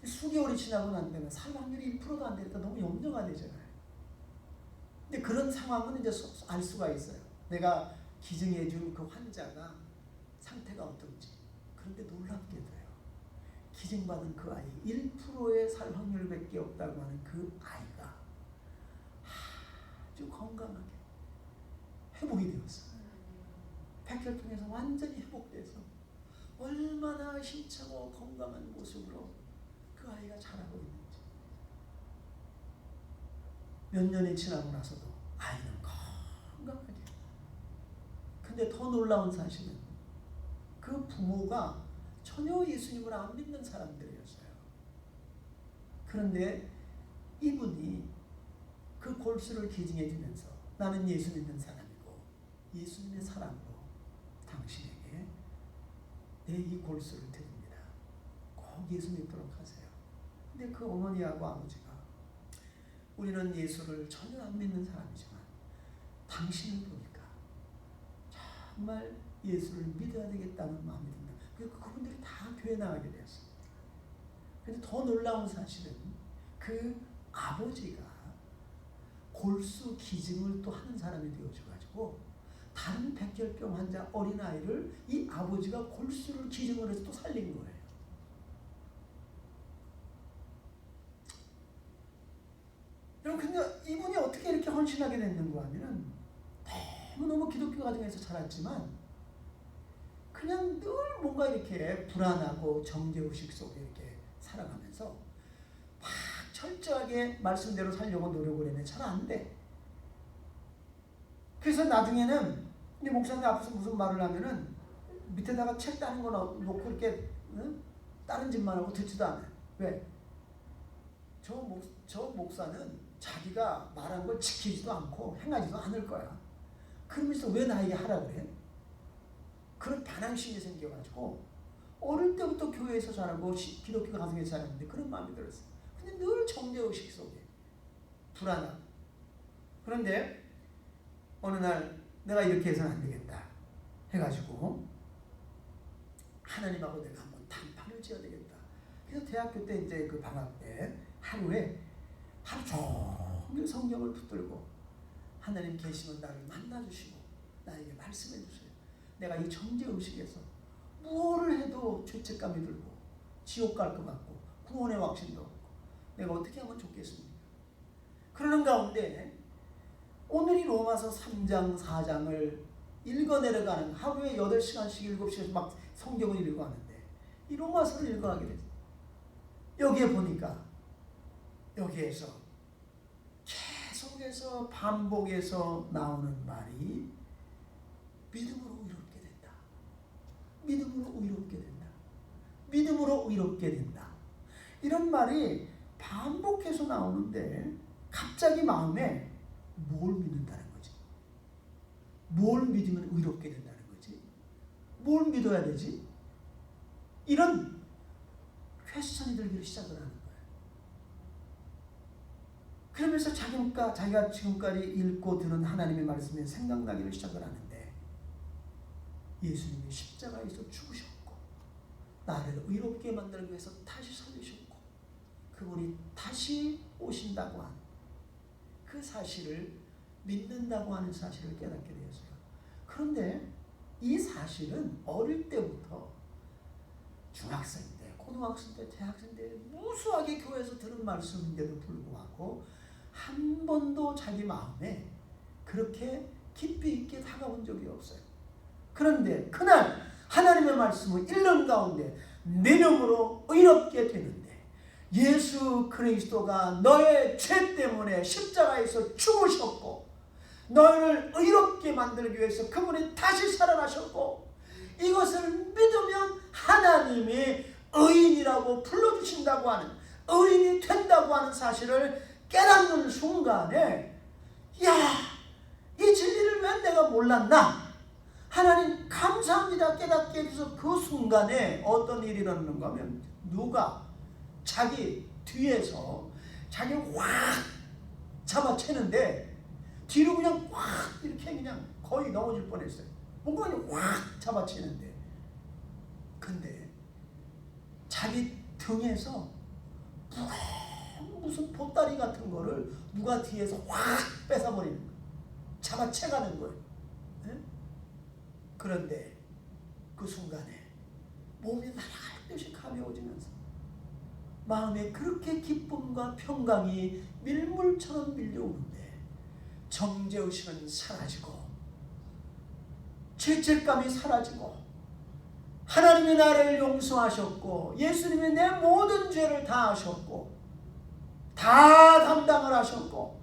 수개월이 지나고 난 다음에 살 확률이 1%도 안 되니까 너무 염려가 되잖아요. 근데 그런 상황은 이제 알 수가 있어요. 내가 기증해준 그 환자가 상태가 어떤지. 그런데 놀랍게도요. 기증받은 그 아이 1%의 살 확률밖에 없다고 하는 그 아이가 아주 건강하게 회복이 되었어요. 백혈병에서 완전히 회복돼서 얼마나 힘차고 건강한 모습으로 그 아이가 자라고 있는지. 몇 년이 지나고 나서도 아이는 건강하게. 근데 더 놀라운 사실은 그 부모가 전혀 예수님을 안 믿는 사람들이었어요. 그런데 이분이 그 골수를 기증해 주면서 나는 예수 믿는 사람이고 예수님의 사랑으로 당신에게 내 이 골수를 드립니다. 꼭 예수 믿도록 하세요. 근데 그 어머니하고 아버지가 우리는 예수를 전혀 안 믿는 사람이지만 당신을 보니까 정말 예수를 믿어야 되겠다는 마음이 든다. 그래서 그분들이 다 교회 나가게 되었습니다. 그런데 더 놀라운 사실은 그 아버지가 골수 기증을 또 하는 사람이 되어져가지고 다른 백혈병 환자 어린아이를 이 아버지가 골수를 기증을 해서 또 살린 거예요. 여러분, 근데 이분이 어떻게 이렇게 헌신하게 됐는가 하면은 너무너무 기독교 가정에서 자랐지만 그냥 늘 뭔가 이렇게 불안하고 정죄의식 속에 이렇게 살아가면서 막 철저하게 말씀대로 살려고 노력을 했는데 잘 안 돼. 그래서 나중에는 이 목사님 앞에서 무슨 말을 하면은 밑에다가 책 따는 거 놓고 이렇게 다른 짓만 하고 듣지도 않아요. 왜? 저 목사는 자기가 말한 걸 지키지도 않고 행하지도 않을 거야. 그러면서 왜 나에게 하라 그래? 그런 반항심이 생겨가지고 어릴 때부터 교회에서 자라고 기독교 가정에서 자랐는데 그런 마음이 들었어요. 근데 늘 정죄의식 속에 불안하고. 그런데 어느 날 내가 이렇게 해서는 안 되겠다 해가지고 하나님하고 내가 한번 단판을 지어야 되겠다. 그래서 대학교 때 이제 그 방학 때 하루에 하루 종일 성경을 붙들고 하나님 계시면 나를 만나주시고 나에게 말씀해 주세요. 내가 이 정죄의식에서 무엇을 해도 죄책감이 들고 지옥 갈 것 같고 구원의 확신도 없고 내가 어떻게 하면 좋겠습니까? 그러는 가운데 오늘 이 로마서 3장 4장을 읽어내려가는, 하루에 8시간씩 7시간씩 막 성경을 읽어가는데 이 로마서를 읽어가게 됐어요. 여기에 보니까 여기에서 계속해서 반복해서 나오는 말이 믿음으로 의롭게 된다. 믿음으로 의롭게 된다. 믿음으로 의롭게 된다. 이런 말이 반복해서 나오는데 갑자기 마음에 뭘 믿는다는 거지? 뭘 믿으면 의롭게 된다는 거지? 뭘 믿어야 되지? 이런 퀘스천이 들기를 시작을 하는 거예요. 그러면서 자기가 지금까지 읽고 들은 하나님의 말씀이 생각나기를 시작을 하는데 예수님이 십자가에서 죽으셨고 나를 의롭게 만들기 위해서 다시 살리셨고 그분이 다시 오신다고 하는 그 사실을 믿는다고 하는 사실을 깨닫게 되었어요. 그런데 이 사실은 어릴 때부터 중학생 때, 고등학생 때, 대학생 때 무수하게 교회에서 들은 말씀인데도 불구하고 한 번도 자기 마음에 그렇게 깊이 있게 다가온 적이 없어요. 그런데 그날 하나님의 말씀을 읽는 가운데 믿음으로 의롭게 되는데 예수 그리스도가 너의 죄 때문에 십자가에서 죽으셨고 너를 의롭게 만들기 위해서 그분이 다시 살아나셨고 이것을 믿으면 하나님이 의인이라고 불러주신다고 하는, 의인이 된다고 하는 사실을 깨닫는 순간에 야, 이 진리를 왜 내가 몰랐나? 하나님 감사합니다 깨닫게 해주셔서 그 순간에 어떤 일이 일어나는가 하면 누가 자기 뒤에서 자기 확 잡아채는데 뒤로 그냥 확 이렇게 그냥 거의 넘어질 뻔했어요. 뭔가 그냥 확 잡아채는데 근데 자기 등에서 무슨 보따리 같은 거를 누가 뒤에서 확 뺏어버리는 거예요. 잡아채가는 거예요. 네? 그런데 그 순간에 몸이 날아갈 듯이 가벼워지면서 마음에 그렇게 기쁨과 평강이 밀물처럼 밀려오는데 정죄의식은 사라지고 죄책감이 사라지고 하나님이 나를 용서하셨고 예수님이 내 모든 죄를 다 하셨고 다 담당을 하셨고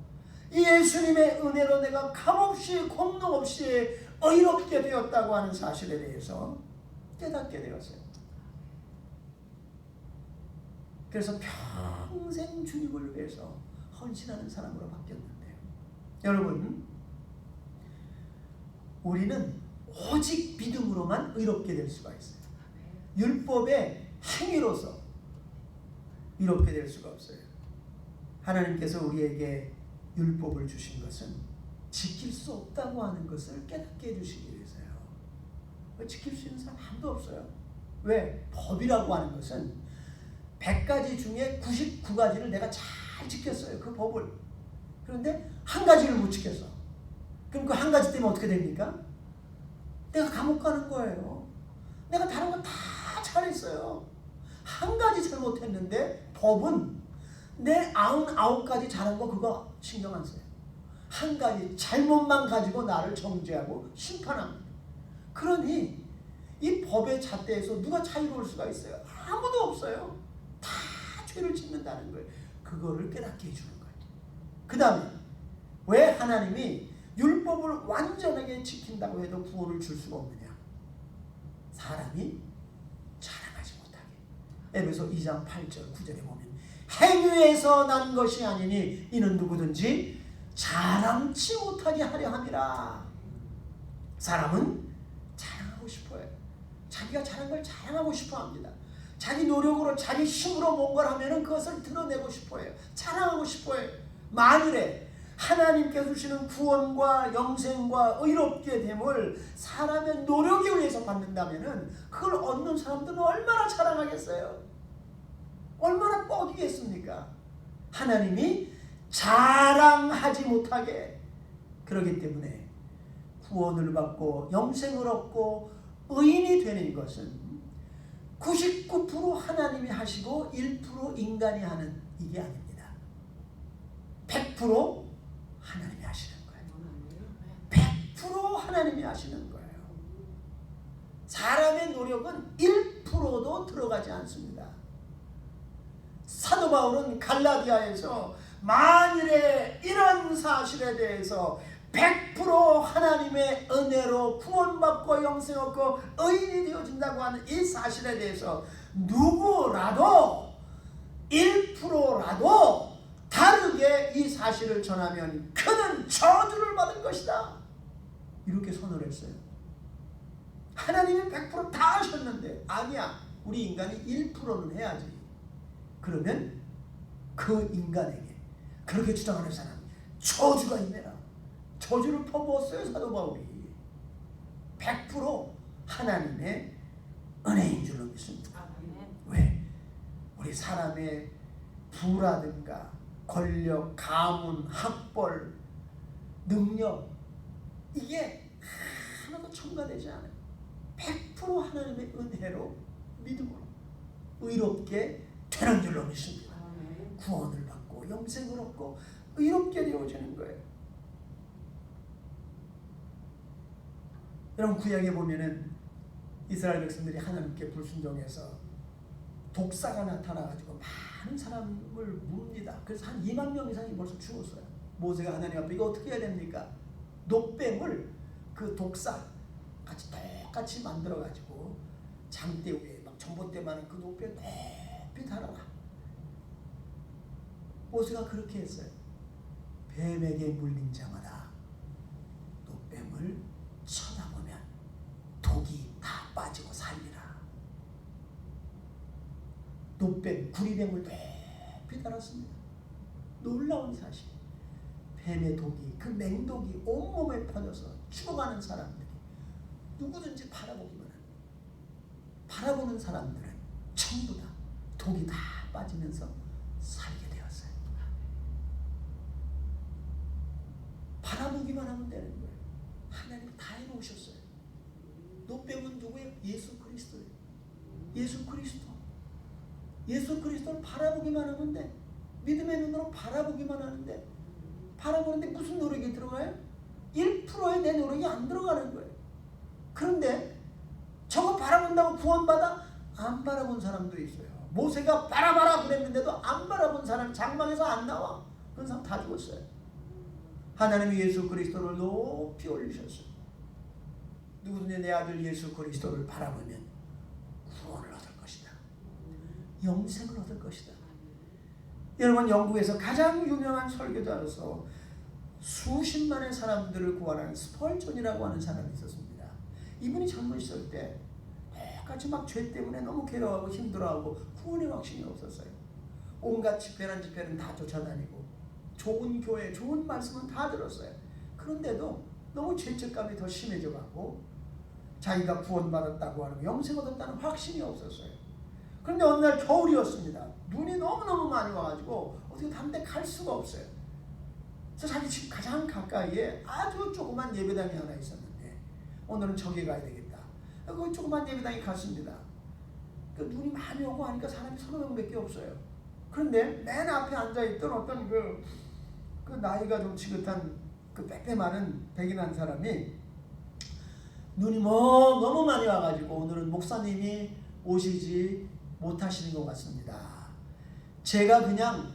이 예수님의 은혜로 내가 값없이 공로 없이 의롭게 되었다고 하는 사실에 대해서 깨닫게 되었어요. 그래서 평생 주님을 위해서 헌신하는 사람으로 바뀌었는데요. 여러분, 우리는 오직 믿음으로만 의롭게 될 수가 있어요. 율법의 행위로서 의롭게 될 수가 없어요. 하나님께서 우리에게 율법을 주신 것은 지킬 수 없다고 하는 것을 깨닫게 해주시기 위해서요. 지킬 수 있는 사람 아무도 없어요. 왜? 법이라고 하는 것은 100가지 중에 99가지를 내가 잘 지켰어요. 그 법을. 그런데 한 가지를 못 지켰어. 그럼 그 한 가지 때문에 어떻게 됩니까? 내가 감옥 가는 거예요. 내가 다른 건 다 잘했어요. 한 가지 잘못했는데 법은 내 99가지 잘한 거 그거 신경 안 써요. 한 가지 잘못만 가지고 나를 정죄하고 심판합니다. 그러니 이 법의 잣대에서 누가 자유로울 수가 있어요? 아무도 없어요. 다 죄를 짓는다는 거예요. 그거를 깨닫게 해주는 거예요. 그 다음에 왜 하나님이 율법을 완전하게 지킨다고 해도 구원을 줄 수가 없느냐? 사람이 자랑하지 못하게. 에베소 2장 8절 9절에 보면 행위에서 난 것이 아니니 이는 누구든지 자랑치 못하게 하려 함이라. 사람은 자랑하고 싶어요. 자기가 잘한 걸 자랑하고 싶어 합니다. 자기 노력으로 자기 힘으로 뭔가를 하면 그것을 드러내고 싶어요. 자랑하고 싶어요. 만일에 하나님께서 주시는 구원과 영생과 의롭게 됨을 사람의 노력에 의해서 받는다면 그걸 얻는 사람들은 얼마나 자랑하겠어요? 얼마나 뻐기겠습니까? 하나님이 자랑하지 못하게. 그렇기 때문에 구원을 받고 영생을 얻고 의인이 되는 것은 99% 하나님이 하시고 1% 인간이 하는 이게 아닙니다. 100% 하나님이 하시는 거예요. 100% 하나님이 하시는 거예요. 사람의 노력은 1%도 들어가지 않습니다. 사도 바울은 갈라디아에서 만일에 이런 사실에 대해서 100% 하나님의 은혜로 구원받고 영생 얻고 의인이 되어진다고 하는 이 사실에 대해서 누구라도 1%라도 다르게 이 사실을 전하면 그는 저주를 받을 것이다. 이렇게 선언을 했어요. 하나님이 100% 다 하셨는데 아니야. 우리 인간이 1%는 해야지. 그러면 그 인간에게 그렇게 주장하는 사람이 저주가 있네라. 저주를 퍼부었어요. 사도 바울이. 100% 하나님의 은혜인 줄로 믿습니다. 왜? 우리 사람의 부라든가 권력, 가문, 학벌, 능력 이게 하나도 첨가되지 않아요. 100% 하나님의 은혜로 믿음으로 의롭게 되는 줄로 믿습니다. 구원을 받고 영생을 얻고 의롭게 되어지는 거예요. 여러분 구약에 보면은 이스라엘 백성들이 하나님께 불순종해서 독사가 나타나가지고 많은 사람을 뭅니다. 그래서 한 2만 명 이상이 벌써 죽었어요. 모세가 하나님 앞에 이거 어떻게 해야 됩니까? 노뱀을 그 독사 같이 똑같이 만들어가지고 장대 위에 막 전봇대만한 그 노뱀 높이 달아라. 모세가 그렇게 했어요. 뱀에게 물린 자마다 노뱀을 쳐다보면 독이 다 빠지고 살리라. 노뱀, 구리뱀을 높이 달았습니다. 놀라운 사실. 뱀의 독이, 그 맹독이 온몸에 퍼져서 죽어가는 사람들이 누구든지 바라보는 사람들은 전부 다 독이 다 빠지면서 살게 되었어요. 바라보기만 하면 되는 거예요. 하나님 다 해놓으셨어요. 노뱀은 누구예요? 예수 그리스도예요. 예수 그리스도. 예수 그리스도를 바라보기만 하면 돼. 믿음의 눈으로 바라보기만 하는데 바라보는데 무슨 노력이 들어가요? 1%의 내 노력이 안 들어가는 거예요. 그런데 저거 바라본다고 구원받아? 안 바라본 사람도 있어요. 모세가 바라봐라 그랬는데도 안 바라본 사람 장막에서 안 나와. 그런 사람 다 죽었어요. 하나님이 예수 그리스도를 높이 올리셨어요. 누구든지 내 아들 예수 그리스도를 바라보면 구원을 얻을 것이다. 영생을 얻을 것이다. 여러분 영국에서 가장 유명한 설교자로서 수십만의 사람들을 구원한 스펄전이라고 하는 사람이 있었습니다. 이분이 젊으실 때 똑같이 막 죄 때문에 너무 괴로워하고 힘들어하고 구원의 확신이 없었어요. 온갖 집회는 다 쫓아다니고 좋은 교회, 좋은 말씀은 다 들었어요. 그런데도 너무 죄책감이 더 심해져가고 자기가 구원받았다고 하는 영생 얻었다는 확신이 없었어요. 그런데 어느 날 겨울이었습니다. 눈이 너무너무 많이 와가지고 어떻게 다른 데 갈 수가 없어요. 그래서 자기 집 가장 가까이에 아주 조그만 예배당이 하나 있었는데 오늘은 저기 가야 되겠다. 그 조그만 예배당에 갔습니다. 그 눈이 많이 오고 하니까 사람이 3~4명밖에 없어요. 그런데 맨 앞에 앉아있던 어떤 그 나이가 좀 지긋한 그 빼빼 많은 백인한 사람이 눈이 너무 많이 와가지고 오늘은 목사님이 오시지 못하시는 것 같습니다. 제가 그냥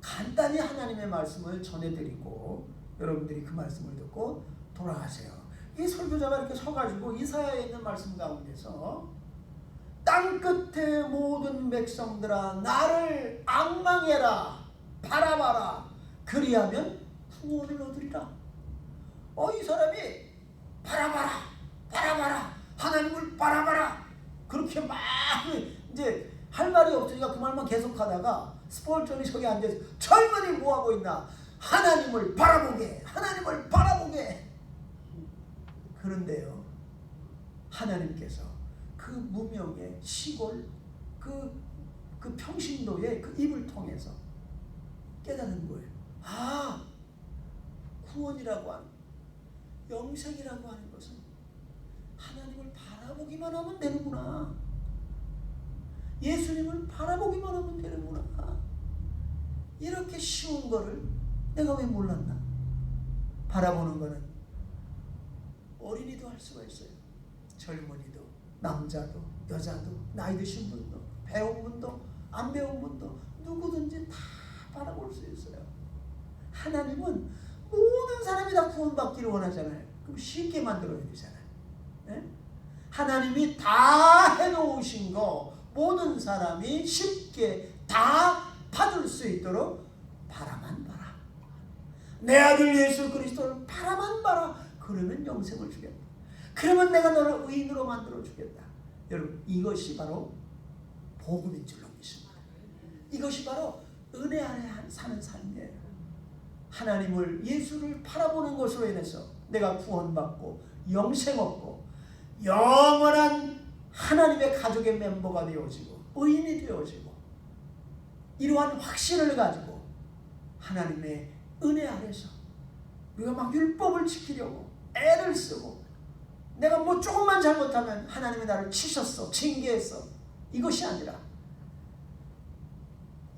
간단히 하나님의 말씀을 전해드리고 여러분들이 그 말씀을 듣고 돌아가세요. 이 설교자가 이렇게 서가지고 이사야에 있는 말씀 가운데서 땅끝의 모든 백성들아 나를 앙망해라 바라봐라 그리하면 구원을 얻으리라. 이 사람이 바라봐라 하나님을 바라봐라 그렇게 막 이제 할 말이 없으니까 그 말만 계속하다가 스펄전이 저기 앉아서 젊은이 뭐하고 있나 하나님을 바라보게 그런데요 하나님께서 그 무명의 시골 그 평신도의 그 입을 통해서 깨닫는 거예요. 구원이라고 하는 영생이라고 하는 것은 하나님을 바라보기만 하면 되는구나. 예수님을 바라보기만 하면 되는구나. 이렇게 쉬운 거를 내가 왜 몰랐나? 바라보는 거는 어린이도 할 수가 있어요. 젊은이도, 남자도, 여자도, 나이 드신 분도, 배운 분도, 안 배운 분도 누구든지 다 바라볼 수 있어요. 하나님은 모든 사람이 다 구원받기를 원하잖아요. 그럼 쉽게 만들어야 되잖아요. 네? 하나님이 다 해놓으신 거 모든 사람이 쉽게 다 받을 수 있도록 바라만 봐라. 내 아들 예수 그리스도를 바라만 봐라. 그러면 영생을 주겠다. 그러면 내가 너를 의인으로 만들어 주겠다. 여러분, 이것이 바로 복음인 줄로 믿습니다. 이것이 바로 은혜 아래 사는 삶이에요. 하나님을, 예수를 바라보는 것으로 인해서 내가 구원받고 영생 얻고 영원한 하나님의 가족의 멤버가 되어지고 의인이 되어지고, 이러한 확신을 가지고 하나님의 은혜 아래서 우리가 막 율법을 지키려고 애를 쓰고, 내가 뭐 조금만 잘못하면 하나님이 나를 치셨어, 징계했어, 이것이 아니라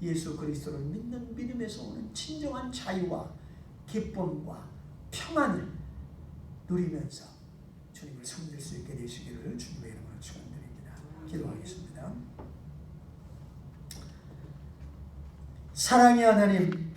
예수 그리스도를 믿는 믿음에서 오는 진정한 자유와 기쁨과 평안을 누리면서 주님을 섬길 수 있게 되시기를 주님의 이름으로 축원드립니다. 기도하겠습니다. 사랑의 하나님,